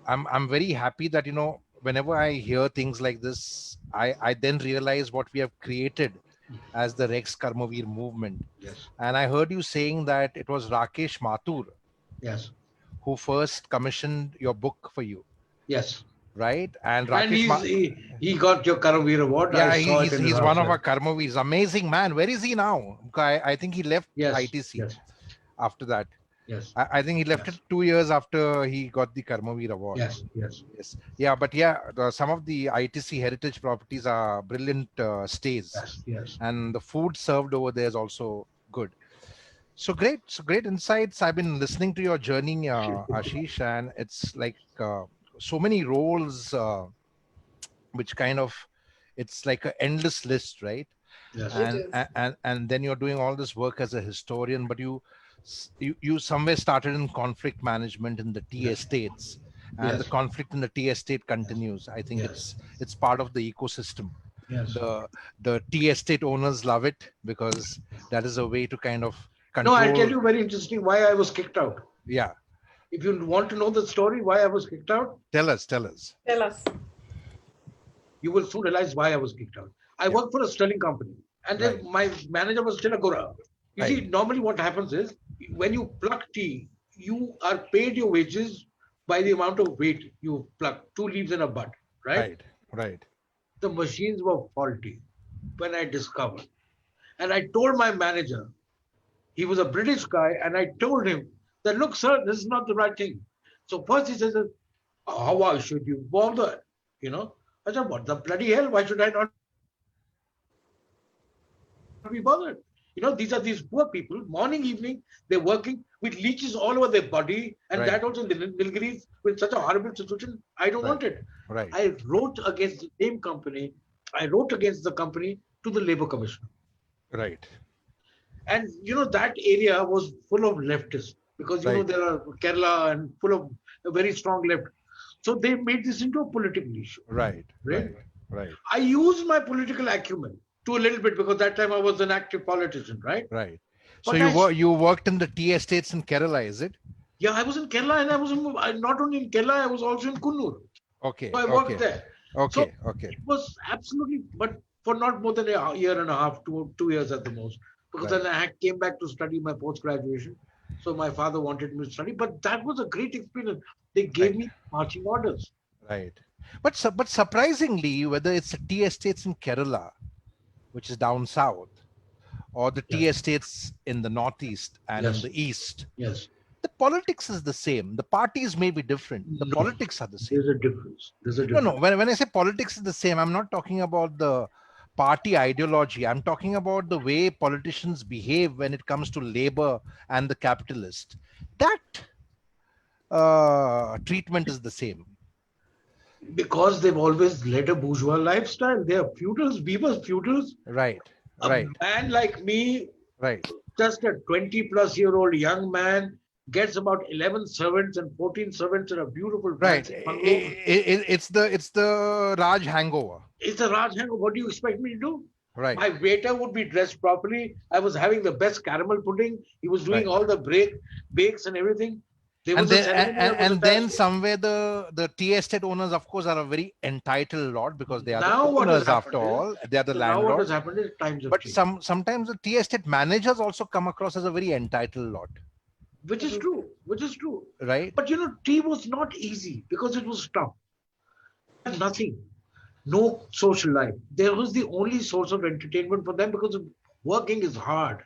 I'm very happy that whenever I hear things like this, I then realize what we have created as the Rex Karmavir movement. yes, And I heard you saying that it was Rakesh Mathur yes, who first commissioned your book for you, yes. right? And And Rakesh he got your Karamveer Award. I yeah, saw it he's in his he's one of archive. our Karmavirs. Amazing man. Where is he now? I think he left Yes, ITC yes, after that. yes, I think he left it yes, 2 years after he got the Karmavir award. yes, yes, Yes. Yeah, but yeah, some of the ITC heritage properties are brilliant stays, yes, yes. and the food served over there is also good. So great. So great insights. I've been listening to your journey, Ashish, and it's like so many roles, which kind of, it's like an endless list, right? Yes, It and is. and then you're doing all this work as a historian, but you somewhere started in conflict management in the tea yes, estates, and the yes, conflict in the tea estate yes, continues. I think yes, it's part of the ecosystem. yes. The tea estate owners love it because that is a way to kind of No, I'll tell control. you very interesting why I was kicked out. Yeah, If you want to know the story why I was kicked out, tell us. Tell us. you will soon realize why I was kicked out. I Yeah, worked for a sterling company, and then right, my manager was still a Gora. You right, see, normally what happens is when you pluck tea, you are paid your wages by the amount of weight you pluck, two leaves and a bud, right? right, right, The machines were faulty when I discovered. And I told my manager, he was a British guy, and I told him that, look, sir, this is not the right thing. So first he says, how should you bother? You know, I said, what the bloody hell? Why should I not be bothered? These are these poor people, morning, evening, they're working with leeches all over their body, and that also in the Nilgiris with such a right, horrible situation. I don't want it. I wrote right, against the same right, company. I wrote against the company to the Labour Commissioner. right, And that area was full of leftists because right, there are Kerala and full of a very strong left. So they made this into a political issue, right, right? right, right, I used my political acumen to a little bit because that time I was an active politician, right? right. So But you worked in the tea estates in Kerala, is it? yeah, I was in Kerala, and not only in Kerala, I was also in Kunnur. Okay, So I worked okay, there. So okay, okay. it was absolutely, but for not more than a year and a half, 2 years at the most, because Right, then I came back to study my post graduation. So my father wanted me to study, but that was a great experience. They gave right, me marching orders. right. But surprisingly, whether it's the tea estates in Kerala, which is down south, or the tea Yes, estates in the northeast and in yes, the east, yes. the politics is the same. The parties may be different. The No, politics are the same. there's a difference. There's a No, no. difference. When I say politics is the same, I'm not talking about the party ideology. I'm talking about the way politicians behave when it comes to labor and the capitalist. That treatment is the same. Because they've always led a bourgeois lifestyle. They are feudals. We were feudals. Right, A right, man like me, right, just a 20-plus-year-old young man, gets about 11 servants and 14 servants in a beautiful right. fancy bungalow. It's the Raj hangover. It's a Raj hangover. What do you expect me to do? Right, My waiter would be dressed properly. I was having the best caramel pudding. He was doing right. all the bakes and everything. There And was a then ceremony that was and then attached. somewhere the tea estate owners, of course, are a very entitled lot because they are the Now what has owners after happened is, all. They are the so now what has landlords. happened is times have But changed. sometimes the tea estate managers also come across as a very entitled lot, Which is true, which is true. right? But tea was not easy because it was tough. Had nothing, no social life. There was the only source of entertainment for them because working is hard.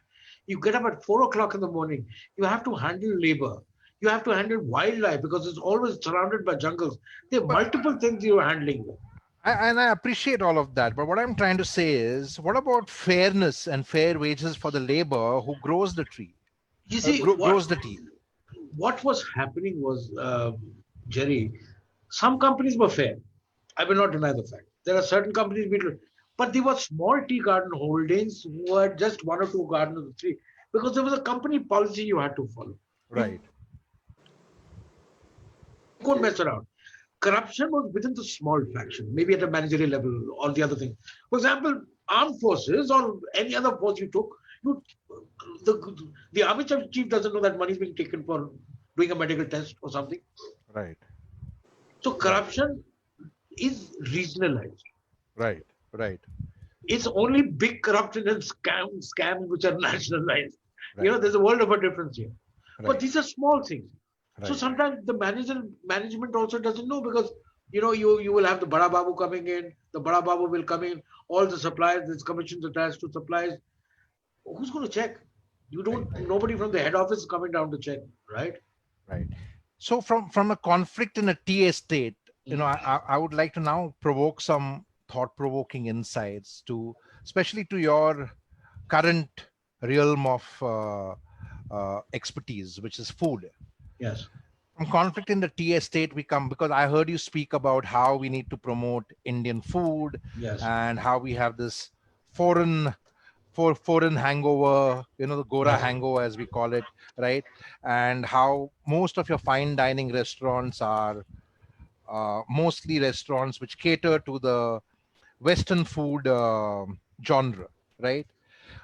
You get up at 4 o'clock in the morning. You have to handle labor. You have to handle wildlife because it's always surrounded by jungles. There are But multiple things you're handling. and I appreciate all of that. But what I'm trying to say is, what about fairness and fair wages for the labor who grows the tree, You see, grows the tea? what was happening was, Jerry, some companies were fair. I will not deny the fact. There are certain companies, but there were small tea garden holdings who had just one or two gardens or three because there was a company policy you had to follow. You Right, couldn't mess around. Corruption was within the small faction, maybe at a managerial level or the other thing. For example, armed forces or any other force you took, you the army chief doesn't know that money is being taken for doing a medical test or something. right, So right, corruption is regionalized. right, right, It's only big corruption and scams which are nationalized. right, There's a world of a difference here. But right, these are small things. So right, sometimes the management also doesn't know because you will have the Bada Babu coming in, the Bada Babu will come in, all the suppliers, there's commissions attached to suppliers. Who's going to check? You right, don't nobody from the head office is coming down to check, right? right. So from a conflict in a tea estate, I would like to now provoke some thought-provoking insights to, especially to your current realm of expertise, which is food. Yes. From conflict in the tea estate, we come because I heard you speak about how we need to promote Indian food Yes. and how we have this foreign foreign hangover, the Gora Yes. hangover as we call it, right? And how most of your fine dining restaurants are mostly restaurants which cater to the Western food genre, right?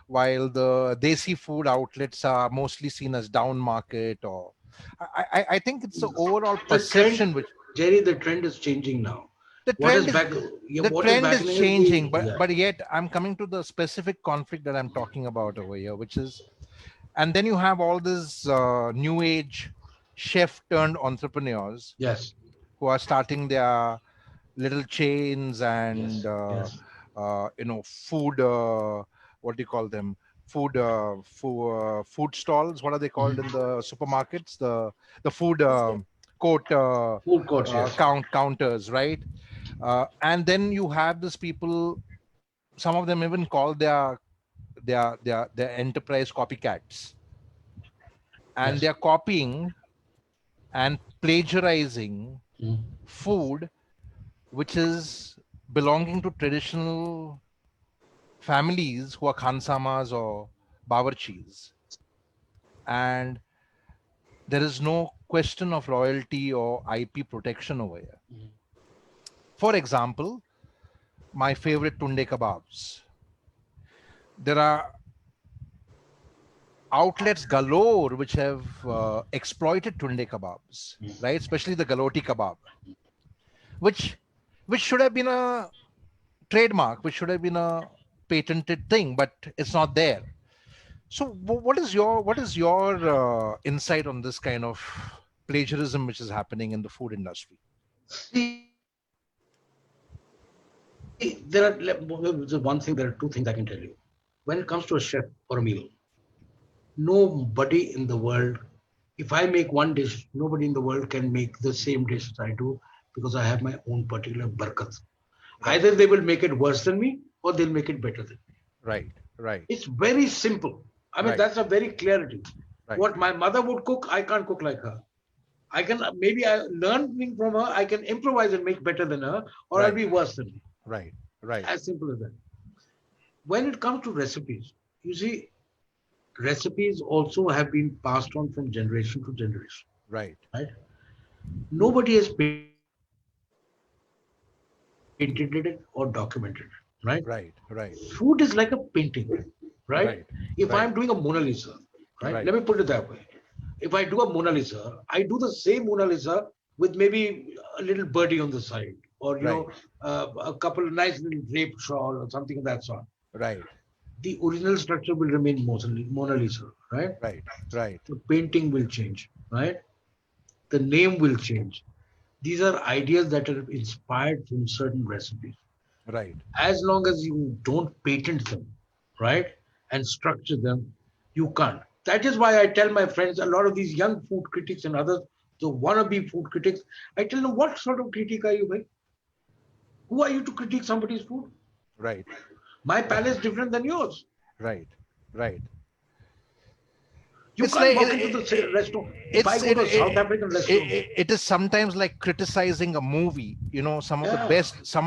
While the desi food outlets are mostly seen as down market, or I think it's the overall The trend, perception which Jerry, the trend is changing now. the What trend is is back? Yeah, the what is trend is backing is changing, the but yeah. yet I'm coming to the specific conflict that I'm talking about over here, which is, and then you have all these new age chef turned entrepreneurs Yes. who are starting their little chains and Yes. Yes. food, what do you call them, food stalls, what are they called in Mhm. the supermarkets, the food court Food courts. Yes. counters, right? And then you have these people, some of them even call their enterprise copycats, and Yes. they're copying and plagiarizing Mhm. food which is belonging to traditional families who are khansamas or bawarchis, and there is no question of royalty or IP protection over here. Mhm. For example, my favorite tunde kebabs. There are outlets galore which have exploited tunde kebabs, right? Especially the galoti kebab, which should have been a trademark, which should have been a patented thing, but it's not there. So, what is your insight on this kind of plagiarism which is happening in the food industry? See, there are one thing. There are two things I can tell you. When it comes to a chef or a meal, nobody in the world, if I make one dish, nobody in the world can make the same dish as I do because I have my own particular barakat. Right, Either they will make it worse than me or they'll make it better than me. right, right, It's very simple. I mean, right, that's a very clarity. right, What my mother would cook, I can't cook like her. I can maybe learning from her. I can improvise and make better than her, or I'll Right. be worse than her. Right. Right. As simple as that. When it comes to recipes, you see, recipes also have been passed on from generation to generation. Right. Right? Nobody has painted it or documented it. Right? Food is like a Right. painting. Right. Right? If I'm doing a Mona Right. Lisa, Right. right? Let me put it that way. If I do a Mona Lisa, I do the same Mona Lisa with maybe a little birdie on the side, or Right. a couple of nice little drape shawl or something of that sort. Right. The original structure will remain Mona Lisa, right? Right. Right. The painting will change, right? The name will change. These are ideas that are inspired from certain recipes. Right. As long as you don't patent them, right, and structure them, you can't. That is why I tell my friends, a lot of these young food critics and others, the wannabe food critics, I tell them, what sort of critic are you, bhai? Who are you to critique somebody's food? Right. My palate is different than yours. Right. Right. You It's can't like walk into the restaurant. If I it's go to a South African restaurant, it is sometimes like criticizing a movie. yeah, Some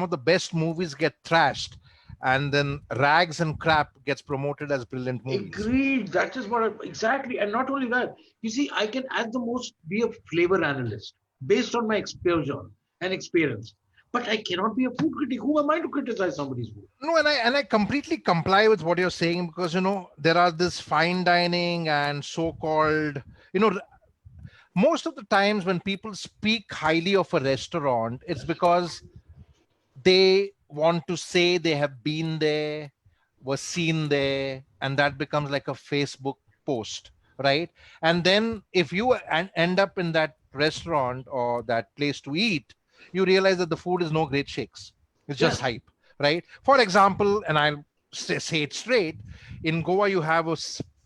of the best movies get trashed, and then Rags and Crap gets promoted as brilliant movies. agreed. That is what exactly. And not only that, you see, I can at the most be a flavor analyst based on my exposure and experience. But I cannot be a food critic. Who am I to criticize somebody's food? No, and I completely comply with what you're saying, because there are this fine dining and so-called, you know most of the times when people speak highly of a restaurant, it's because they want to say they have been there, was seen there, and that becomes like a Facebook post, right? And then if you end up in that restaurant or that place to eat, you realize that the food is no great shakes. It's just Yes, hype, right? For example, and I'll say it straight, in Goa you have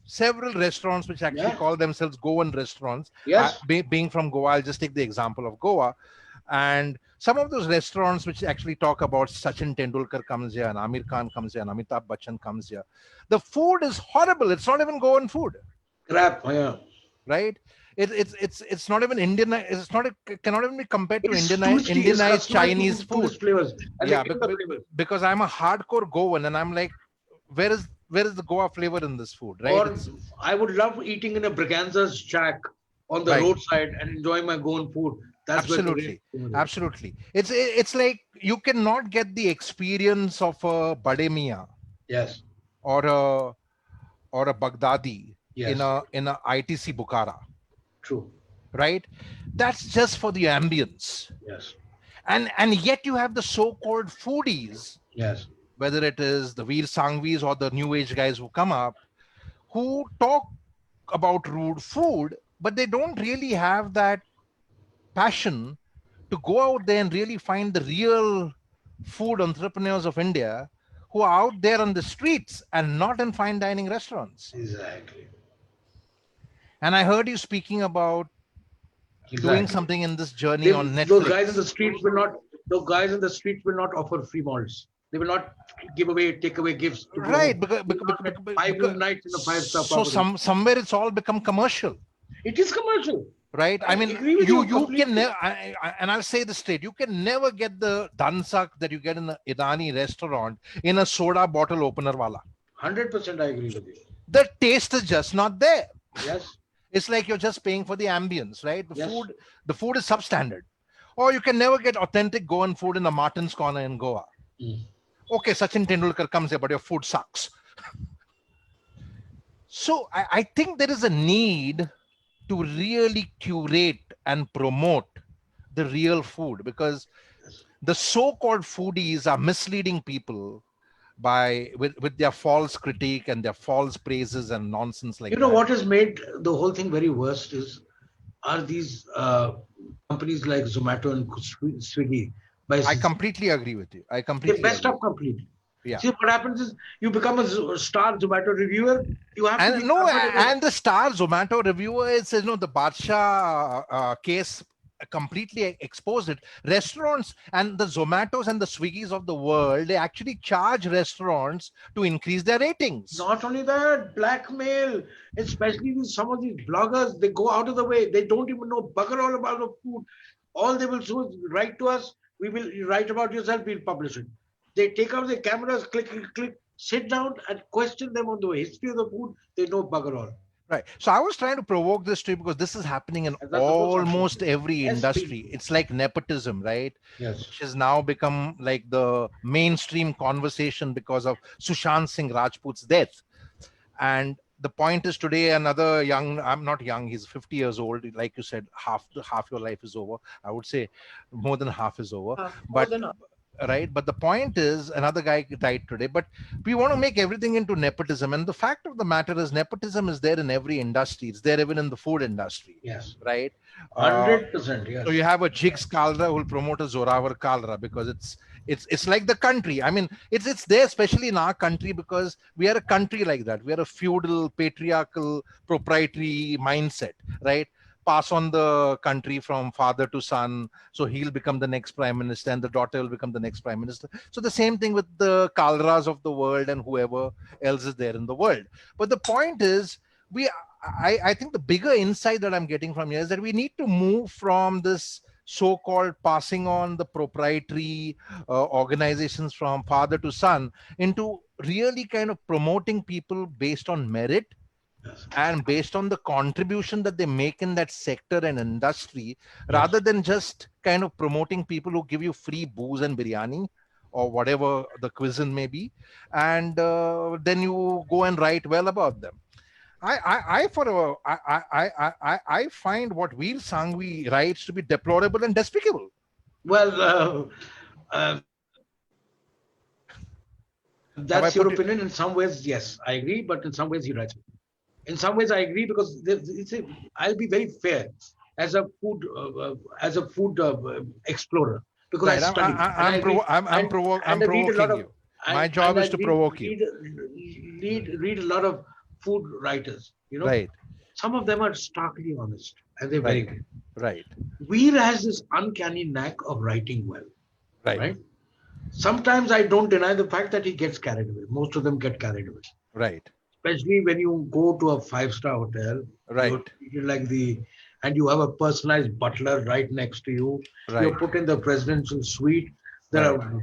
several restaurants which actually yeah, call themselves Goan restaurants. yes, Being from Goa, I'll just take the example of Goa. And some of those restaurants which actually talk about Sachin Tendulkar comes here and Amir Khan comes here and Amitabh Bachchan comes here. The food is horrible. It's not even Goan food, crap. Yeah, right? It's not even Indian. It's not. It cannot even be compared to it's touristy. It's Indianized customized Chinese to food. tourist flavors, and they Yeah, give the flavors. because I'm a hardcore Goan and I'm like, where is the Goa flavor in this food, right? Or It's I would love eating in a Braganza's shack on the right. roadside and enjoying my Goan food. That's where the real Absolutely, flavor is. absolutely. It's like you cannot get the experience of a Bademia Yes, or a Baghdadi in yes, a ITC Bukhara, true. right? That's just for the ambience. Yes, And yet you have the so-called foodies, yes. whether it is the Veer Sanghvis or the new age guys who come up, who talk about rude food, but they don't really have that passion to go out there and really find the real food entrepreneurs of India who are out there on the streets and not in fine dining restaurants. Exactly. And I heard you speaking about doing Exactly. something in this journey They, on those guys in the Netflix. streets will not. Those guys in the streets will not offer free malts. They will not give away, take away gifts to go Right, home. They will not get five nights in a five-star so property. somewhere it's all become commercial, It is commercial. right? I I mean, agree with you you can completely. never, and I'll say this straight, you can never get the dansak that you get in the Irani restaurant in a soda bottle opener wala. 100% I agree with you. The taste is just not there. Yes, It's like you're just paying for the ambience, right? yes. The food is substandard. Or you can never get authentic Goan food in the Martin's Corner in Goa. Mm. Okay, Sachin Tendulkar comes here, but your food sucks. So I think there is a need to really curate and promote the real food, because the so-called foodies are misleading people with their false critique and their false praises and nonsense You like know that. what has made the whole thing very worst is are these companies like Zomato and Swiggy by I completely agree with you. I they completely messed agree. up completely. Yeah. See what happens is you become a star Zomato reviewer. You have to be And no, comfortable. and the star Zomato reviewer is, the Badsha case completely exposed it. Restaurants and the Zomatos and the Swiggies of the world, they actually charge restaurants to increase their ratings. Not only that, blackmail, especially with some of these bloggers, they go out of the way. They don't even know bugger all about the food. All they will do is write to us. We will write about yourself. We'll publish it. They take out their cameras, click, click, click, sit down and question them on the history of the food. They know bugger all. Right. So I was trying to provoke this to you because this is happening in And that's the most almost unfortunate. every Yes, industry. It's like nepotism, right? yes. Which has now become like the mainstream conversation because of Sushant Singh Rajput's death. And the point is today another young, I'm not young, he's 50 years old. Like you said, half your life is over. I would say more than half is over. More But than all. right, but the point is another guy died today, but we want to make everything into nepotism, and the fact of the matter is nepotism is there in every industry. It's there even in the food industry. Yes. Right. 100%. Yes. So you have a Jigs Kalra who will promote a Zoravar Kalra because it's like the country. I mean, it's there especially in our country because we are a country like that. We are a feudal, patriarchal, proprietary mindset, right? Pass on the country from father to son, so he'll become the next prime minister and the daughter will become the next prime minister. So the same thing with the Kalras of the world and whoever else is there in the world. But the point is, I think the bigger insight that I'm getting from here is that we need to move from this so-called passing on the proprietary organizations from father to son into really kind of promoting people based on merit and based on the contribution that they make in that sector and industry, rather than just kind of promoting people who give you free booze and biryani or whatever the cuisine may be, and then you go and write well about them. I find what Veer Sangvi writes to be deplorable and despicable. Well, Have I that's your put it? opinion. In some ways, yes, I agree. But in some ways, you're right. In some ways, I agree because I'll be very fair as a food explorer because I Right. study and I read I'm and I read a lot provoking of you. My job and I is to provoke you. read a lot of food writers. Right. Some of them are starkly honest and they're very Right. good. Right. Veer has this uncanny knack of writing well, Right. right? Sometimes I don't deny the fact that he gets carried away. Most of them get carried away. Right. Especially when you go to a five-star hotel, you're Right. treated like and you have a personalized butler right next to you. Right. You're put in the presidential suite. There Right. are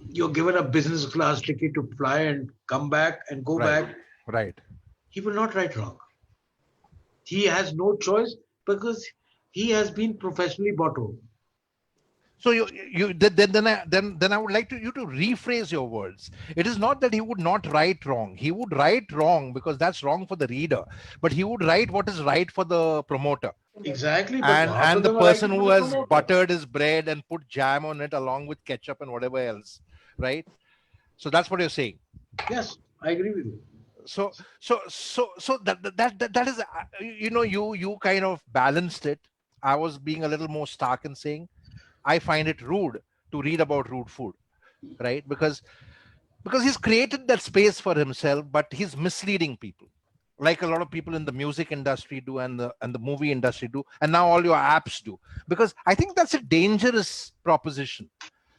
you're given a business class ticket to fly and come back and go Right. back. Right. He will not write wrong. He has no choice because he has been professionally bought over. So then I would like you to rephrase your words. It is not that he would not write wrong. He would write wrong because that's wrong for the reader, but he would write what is right for the promoter. Exactly, but half And of the them are person writing for who the has promoter. buttered his bread and put jam on it along with ketchup and whatever else, right? So that's what you're saying. Yes, I agree with you. So that is you kind of balanced it. I was being a little more stark in saying I find it rude to read about rude food, right? Because he's created that space for himself, but he's misleading people, like a lot of people in the music industry do and the movie industry do, and now all your apps do. Because I think that's a dangerous proposition.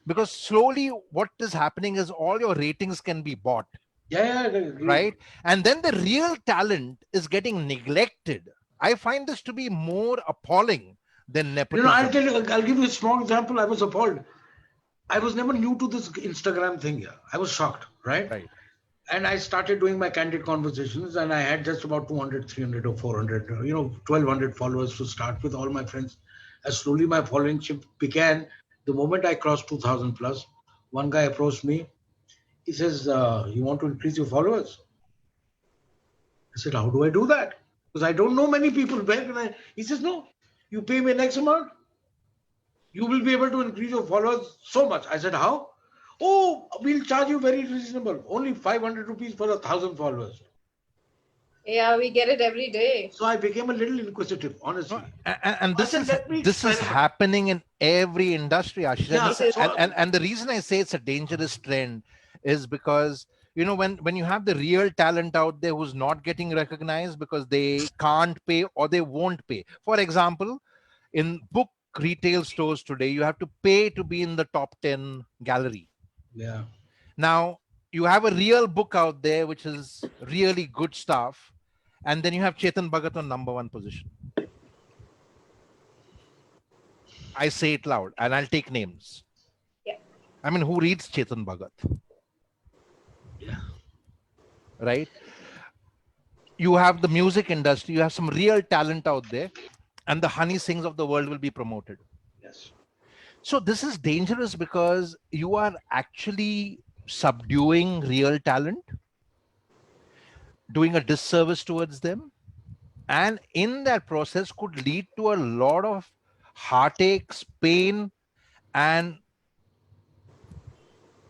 Because slowly, what is happening is all your ratings can be bought, Yeah, I agree. right? And then the real talent is getting neglected. I find this to be more appalling than I'll nepotism. tell you, I'll give you a small example. I was appalled. I was never new to this Instagram thing here. I was shocked, right? Right. And I started doing my candid conversations, and I had just about 200, 300, or 400, 1,200 followers to start with, all my friends. As slowly my following began, the moment I crossed 2,000 plus, one guy approached me. He says, "You want to increase your followers?" I said, "How do I do that? Because I don't know many people. Where can I?" He says, "No, you pay me X amount, you will be able to increase your followers so much." I said, "How?" "Oh, we'll charge you very reasonable, only 500 rupees for 1,000 followers." Yeah, we get it every day. So I became a little inquisitive, honestly. And I said, "Let me this is experiment." happening in every industry, Ashish. Yeah, And the reason I say it's a dangerous trend is because when you have the real talent out there who's not getting recognized because they can't pay or they won't pay. For example, in book retail stores today, you have to pay to be in the top 10 gallery. Yeah. Now, you have a real book out there, which is really good stuff. And then you have Chetan Bhagat on number one position. I say it loud and I'll take names. Yeah. I mean, who reads Chetan Bhagat? Yeah. Right? You have the music industry, you have some real talent out there, and the Honey Singhs of the world will be promoted. Yes. So this is dangerous because you are actually subduing real talent, doing a disservice towards them, and in that process could lead to a lot of heartaches, pain, and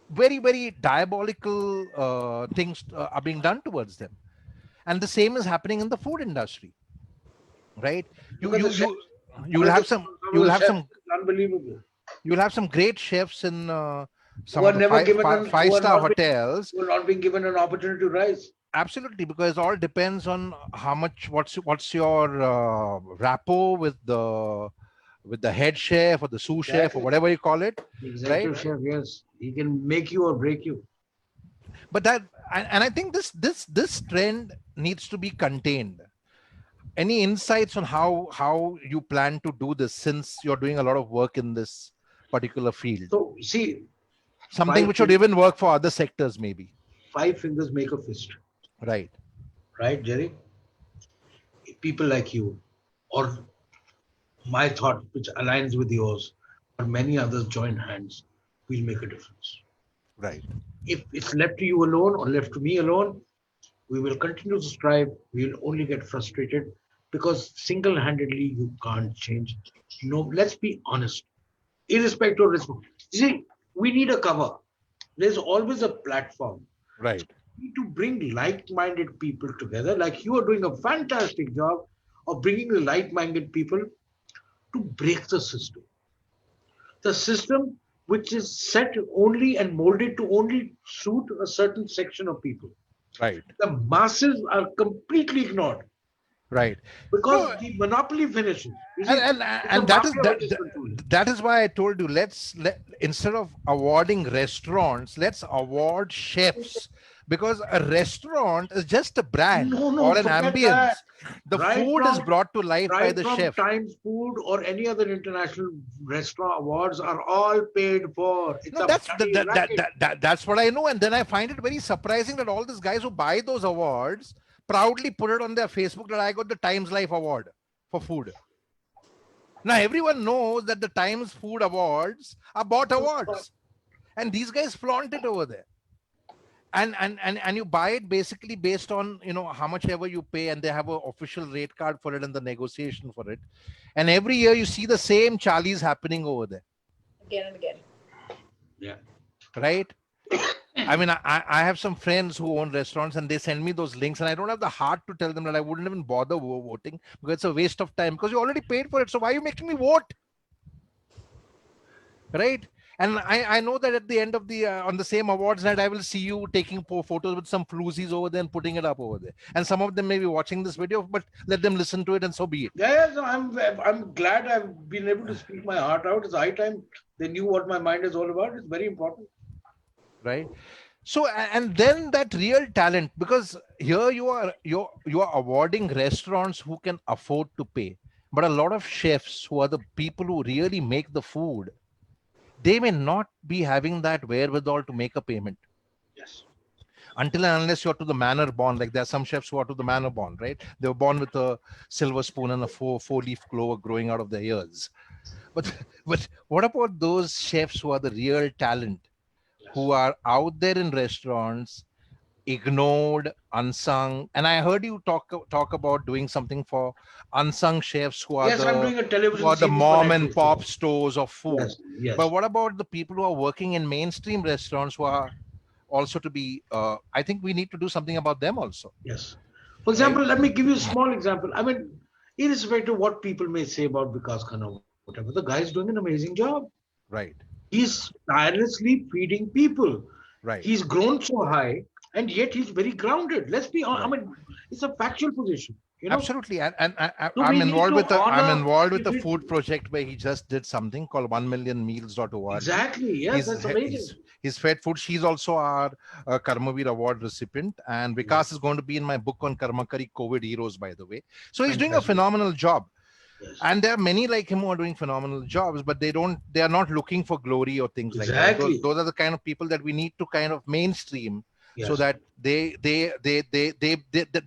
very, very diabolical things are being done towards them. And the same is happening in the food industry, right? Look You at the you chefs. you I you will mean, have some of the chefs, it's unbelievable. you will have some great chefs in Who some are of the never given five star hotels. who are not being given an opportunity to rise. Absolutely, because it all depends on how much what's your rapport with the head chef or the sous chef or Exactly. whatever you call it, The right? executive chef, yes, he can make you or break you. But that and I think this trend needs to be contained. Any insights on how you plan to do this, since you're doing a lot of work in this particular field? So see, Something five which would fin- even work for other sectors, maybe. five fingers make a fist, Right. right, Jerry? People like you, or my thought, which aligns with yours, or many others join hands, will make a difference. Right. If it's left to you alone or left to me alone, we will continue to strive. We will only get frustrated because single-handedly you can't change. No, let's be honest. Irrespective of response. See, we need a cover. There's always a platform. Right. We need to bring like-minded people together. Like you are doing a fantastic job of bringing the like-minded people to break the system. The system which is set only and molded to only suit a certain section of people. Right. The masses are completely ignored Right. because No, the monopoly finishes. You see, it's a and that is mafia which is controlling. that is why I told you, instead of awarding restaurants, let's award chefs, because a restaurant is just a brand No, no, or an forget that. ambience. The Right food is from brought to life by right the from chef. Times Food or any other international restaurant awards are all paid for. It's No, a bloody racket. that's what I know. And then I find it very surprising that all these guys who buy those awards proudly put it on their Facebook that I got the Times Life Award for food. Now everyone knows that the Times Food Awards are bought awards, and these guys flaunt it over there. And you buy it basically based on, how much ever you pay, and they have an official rate card for it and the negotiation for it. And every year you see the same Charlies happening over there, Again and again. Yeah. right? I mean, I have some friends who own restaurants and they send me those links, and I don't have the heart to tell them that I wouldn't even bother voting because it's a waste of time, because you already paid for it. So why are you making me vote? Right? And I know that at the end of the on the same awards night, I will see you taking photos with some floozies over there and putting it up over there. And some of them may be watching this video, but let them listen to it and so be it. Yeah, yeah, so I'm glad I've been able to speak my heart out. It's high time they knew what my mind is all about. It's very important. Right? So and then that real talent, because here you are awarding restaurants who can afford to pay, but a lot of chefs who are the people who really make the food, they may not be having that wherewithal to make a payment Yes. until and unless you're to the manner born. Like there are some chefs who are to the manner born, right? They were born with a silver spoon and a four leaf clover growing out of their ears. But but what about those chefs who are the real talent, Yes. who are out there in restaurants, ignored, unsung? And I heard you talk about doing something for unsung chefs Yes, I'm doing a who television are the series for mom and Netflix pop today. stores of food. Yes, yes, But what about the people who are working in mainstream restaurants who are also to be? I think we need to do something about them also, yes. For right? example, let me give you a small example. I mean, irrespective of what people may say about Vikas Khanna, whatever, the guy is doing an amazing job. Right, He's tirelessly feeding people. right, He's grown so high, and yet he's very grounded. Let's be honest. I right, mean, it's a factual position. you know. Absolutely, and So I'm we need involved to with honor. a We food project where he just did something called 1millionmeals.org. exactly, yes, He's that's amazing. he's fed food. She's also our Karmavir Award recipient, and Yes, Vikas is going to be in my book on Karmakari COVID heroes, by the way. So he's doing a fantastic. phenomenal job, Yes, and there are many like him who are doing phenomenal jobs, but they are not looking for glory or things like that. exactly. Those are the kind of people that we need to kind of mainstream, so Yes, that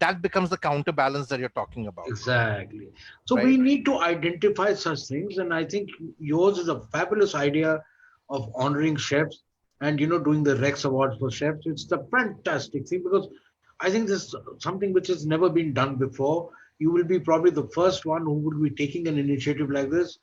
that becomes the counterbalance that you're talking about, exactly. So we right? need to identify such things, and I think yours is a fabulous idea of honoring chefs and doing the Rex Awards for chefs. It's the fantastic thing because I think this is something which has never been done before. You will be probably the first one who would be taking an initiative like this,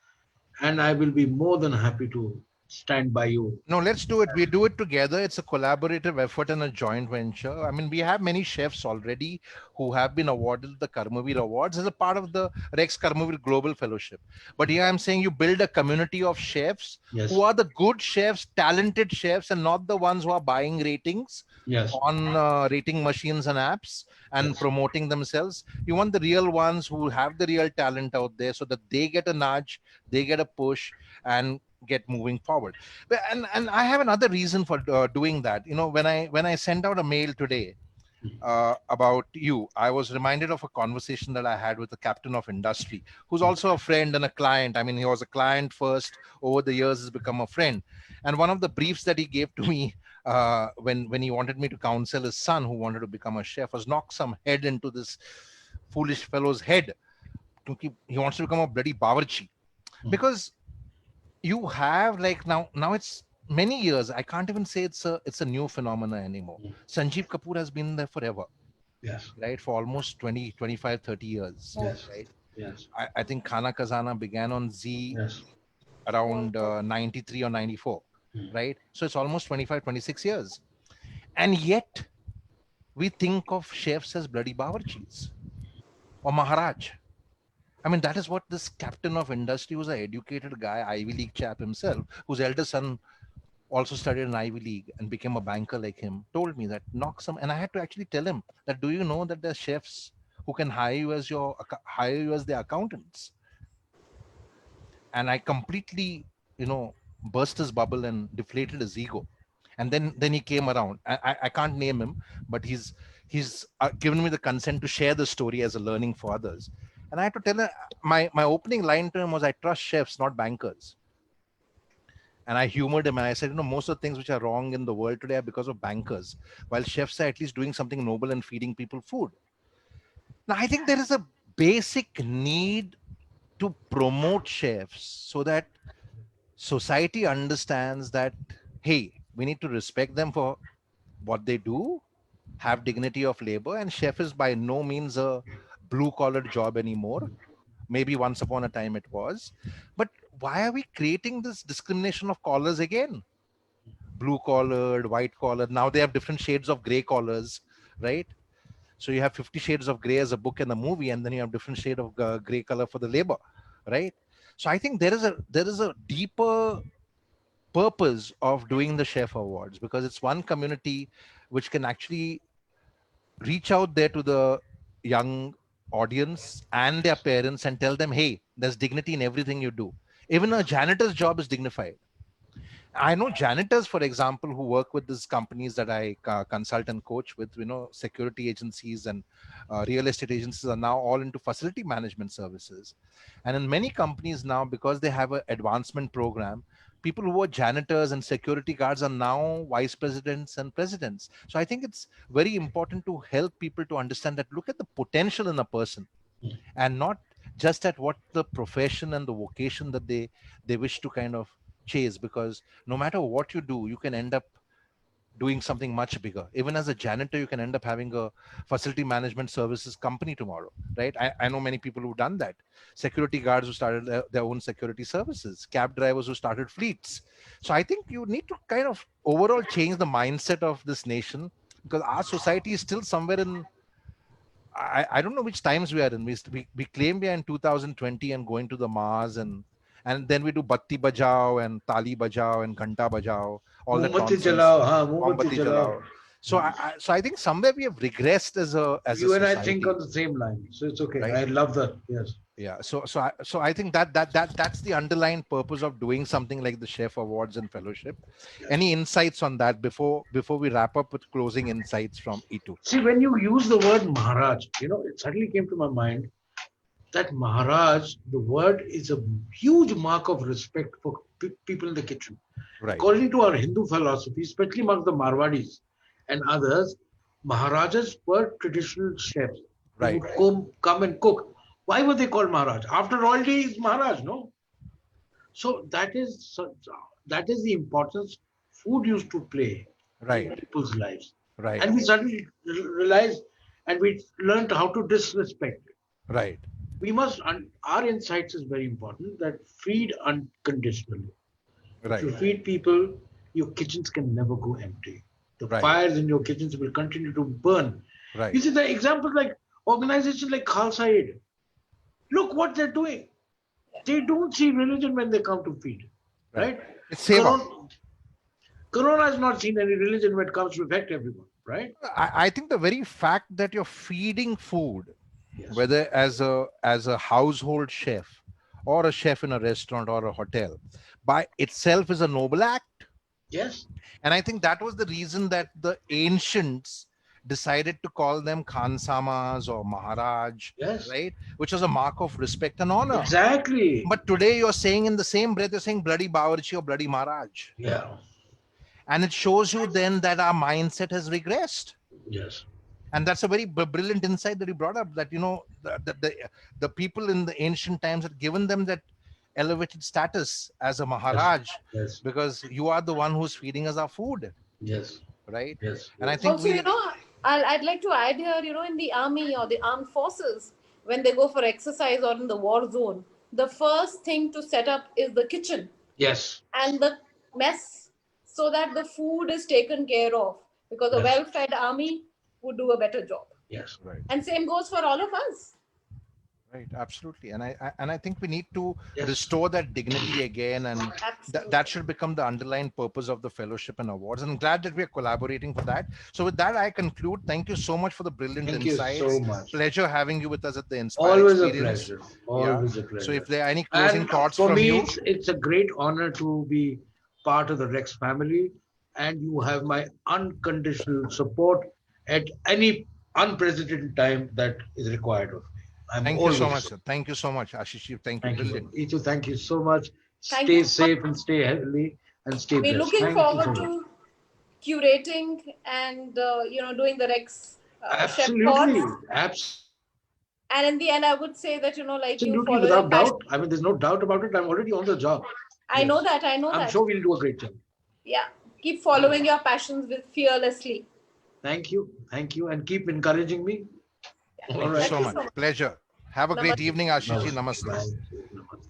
and I will be more than happy to stand by you. No, let's do it. We do it together. It's a collaborative effort and a joint venture. I mean, we have many chefs already who have been awarded the Karmavir Awards as a part of the Rex Karmavir Global Fellowship. But here I'm saying you build a community of chefs who Yes, are the good chefs, talented chefs, and not the ones who are buying ratings yes, on rating machines and apps and yes. promoting themselves. You want the real ones who have the real talent out there so that they get a nudge, they get a push, and get moving forward. And I have another reason for doing that. When I sent out a mail today about you, I was reminded of a conversation that I had with the captain of industry, who's also a friend and a client. I mean, he was a client first, over the years has become a friend. And one of the briefs that he gave to me when he wanted me to counsel his son who wanted to become a chef was knock some head into this foolish fellow's head. He wants to become a bloody bawarchi, because you have, like, now it's many years. I can't even say it's a new phenomena anymore. Sanjeev Kapoor has been there forever, Yes, right? For almost 20, 25, 30 years, yes, right? yes, I think Khana Kazana began on Z yes. around 93 or 94, Mm. right? So it's almost 25, 26 years, and yet we think of chefs as bloody bawarchis or maharaj. I mean, that is what this captain of industry, was an educated guy, Ivy League chap himself, whose elder son also studied in Ivy League and became a banker like him, told me that knock some. And I had to actually tell him that, do you know that there's chefs who can hire you as their accountants? And I completely, burst his bubble and deflated his ego. And then he came around. I can't name him, but he's given me the consent to share the story as a learning for others. And I had to tell him, my opening line to him was, I trust chefs, not bankers. And I humored him and I said, most of the things which are wrong in the world today are because of bankers, while chefs are at least doing something noble and feeding people food. Now, I think there is a basic need to promote chefs so that society understands that, hey, we need to respect them for what they do, have dignity of labor, and chef is by no means a blue collar job anymore. Maybe once upon a time it was. But why are we creating this discrimination of collars again? Blue collared, white collared. Now they have different shades of gray collars, right? So you have 50 Shades of Gray as a book and a movie, and then you have different shade of gray color for the labor, right? So I think there is a deeper purpose of doing the chef awards, because it's one community which can actually reach out there to the young audience and their parents and tell them, hey, there's dignity in everything you do. Even a janitor's job is dignified. I know janitors, for example, who work with these companies that I consult and coach with. Security agencies and real estate agencies are now all into facility management services. And in many companies now, because they have an advancement program, people who are janitors and security guards are now vice presidents and presidents. So I think it's very important to help people to understand that, look at the potential in a person, and not just at what the profession and the vocation that they wish to kind of chase. Because no matter what you do, you can end up doing something much bigger. Even as a janitor, you can end up having a facility management services company tomorrow, right? I know many people who've done that. Security guards who started their own security services, cab drivers who started fleets. So I think you need to kind of overall change the mindset of this nation, because our society is still somewhere in, I don't know which times we are in. We claim we are in 2020 and going to the Mars, and then we do batti bajao and tali bajao and ghanta bajao, all that Mombatti nonsense. jalao, हाँ, मोमबत्ती Mombatti जलाओ. jalao. So so I think somewhere we have regressed as a You and I think society, on the same line, so it's okay. right? I love that. Yes. Yeah. So I think that's the underlying purpose of doing something like the Chef Awards and Fellowship. Yes. Any insights on that before we wrap up with closing insights from E2? See, when you use the word Maharaj, it suddenly came to my mind that Maharaj, the word is a huge mark of respect for people in the kitchen. Right. According to our Hindu philosophy, especially among the Marwadis and others, Maharajas were traditional chefs who Right. would come and cook. Why were they called Maharaj? After royalty is Maharaj, no? So that is the importance food used to play in Right. people's lives. Right. And we suddenly realized and we learned how to disrespect it. Right. We must, our insights is very important that feed unconditionally. If Right. you feed people, your kitchens can never go empty. The Right. fires in your kitchens will continue to burn. Right. You see, the examples like organizations like Khalsa Aid, look what they're doing. They don't see religion when they come to feed, Right. right? It's seva. Corona has not seen any religion when it comes to affect everyone, right? I think the very fact that you're feeding food, Yes. whether as a household chef or a chef in a restaurant or a hotel, by itself is a noble act. Yes. And I think that was the reason that the ancients decided to call them Khansamas or Maharaj, Yes. right? Which was a mark of respect and honor. Exactly. But today you're saying in the same breath, you're saying bloody Bawarchi or bloody Maharaj. Yeah. And it shows you then that our mindset has regressed. Yes. And that's a very brilliant insight that you brought up, that the people in the ancient times had given them that elevated status as a Maharaj, Yes. because you are the one who's feeding us our food, Yes. right? Yes. And I think Also, I'd like to add here, in the army or the armed forces, when they go for exercise or in the war zone, the first thing to set up is the kitchen Yes. and the mess, so that the food is taken care of, because a Yes. well-fed army would do a better job. Yes. right, And same goes for all of us. right, absolutely. And I think we need to Yes. restore that dignity again, and Absolutely. that should become the underlying purpose of the fellowship and awards. And I'm glad that we are collaborating for that. So with that, I conclude. Thank you so much for the brilliant Thank you insights. so much. Pleasure having you with us at the Inspire Always a Experience. pleasure. Always a pleasure. So if there are any closing And thoughts for from me, you, it's a great honor to be part of the Rex family, and you have my unconditional support at any unprecedented time that is required of me. I'm thank you always so much, sir. Thank you so much, Ashish. Thank you. Thank you. Brilliant. Ichu, thank you so much. Thank Stay you. safe and stay healthy and stay We're blessed. looking Thank you forward so much. to curating and doing the Rex chef Absolutely. pods. And in the end, I would say that like you Absolutely, follow your without passion. doubt. I mean, there's no doubt about it. I'm already on the job. I know that. I know I'm that. sure we'll do a great job. Yeah. Keep following your passions with fearlessly. Thank you. Thank you. And keep encouraging me. Thank All you right. so much. Pleasure. Have a great Namaste. evening, Ashish. Namaste. Thank you. Namaste.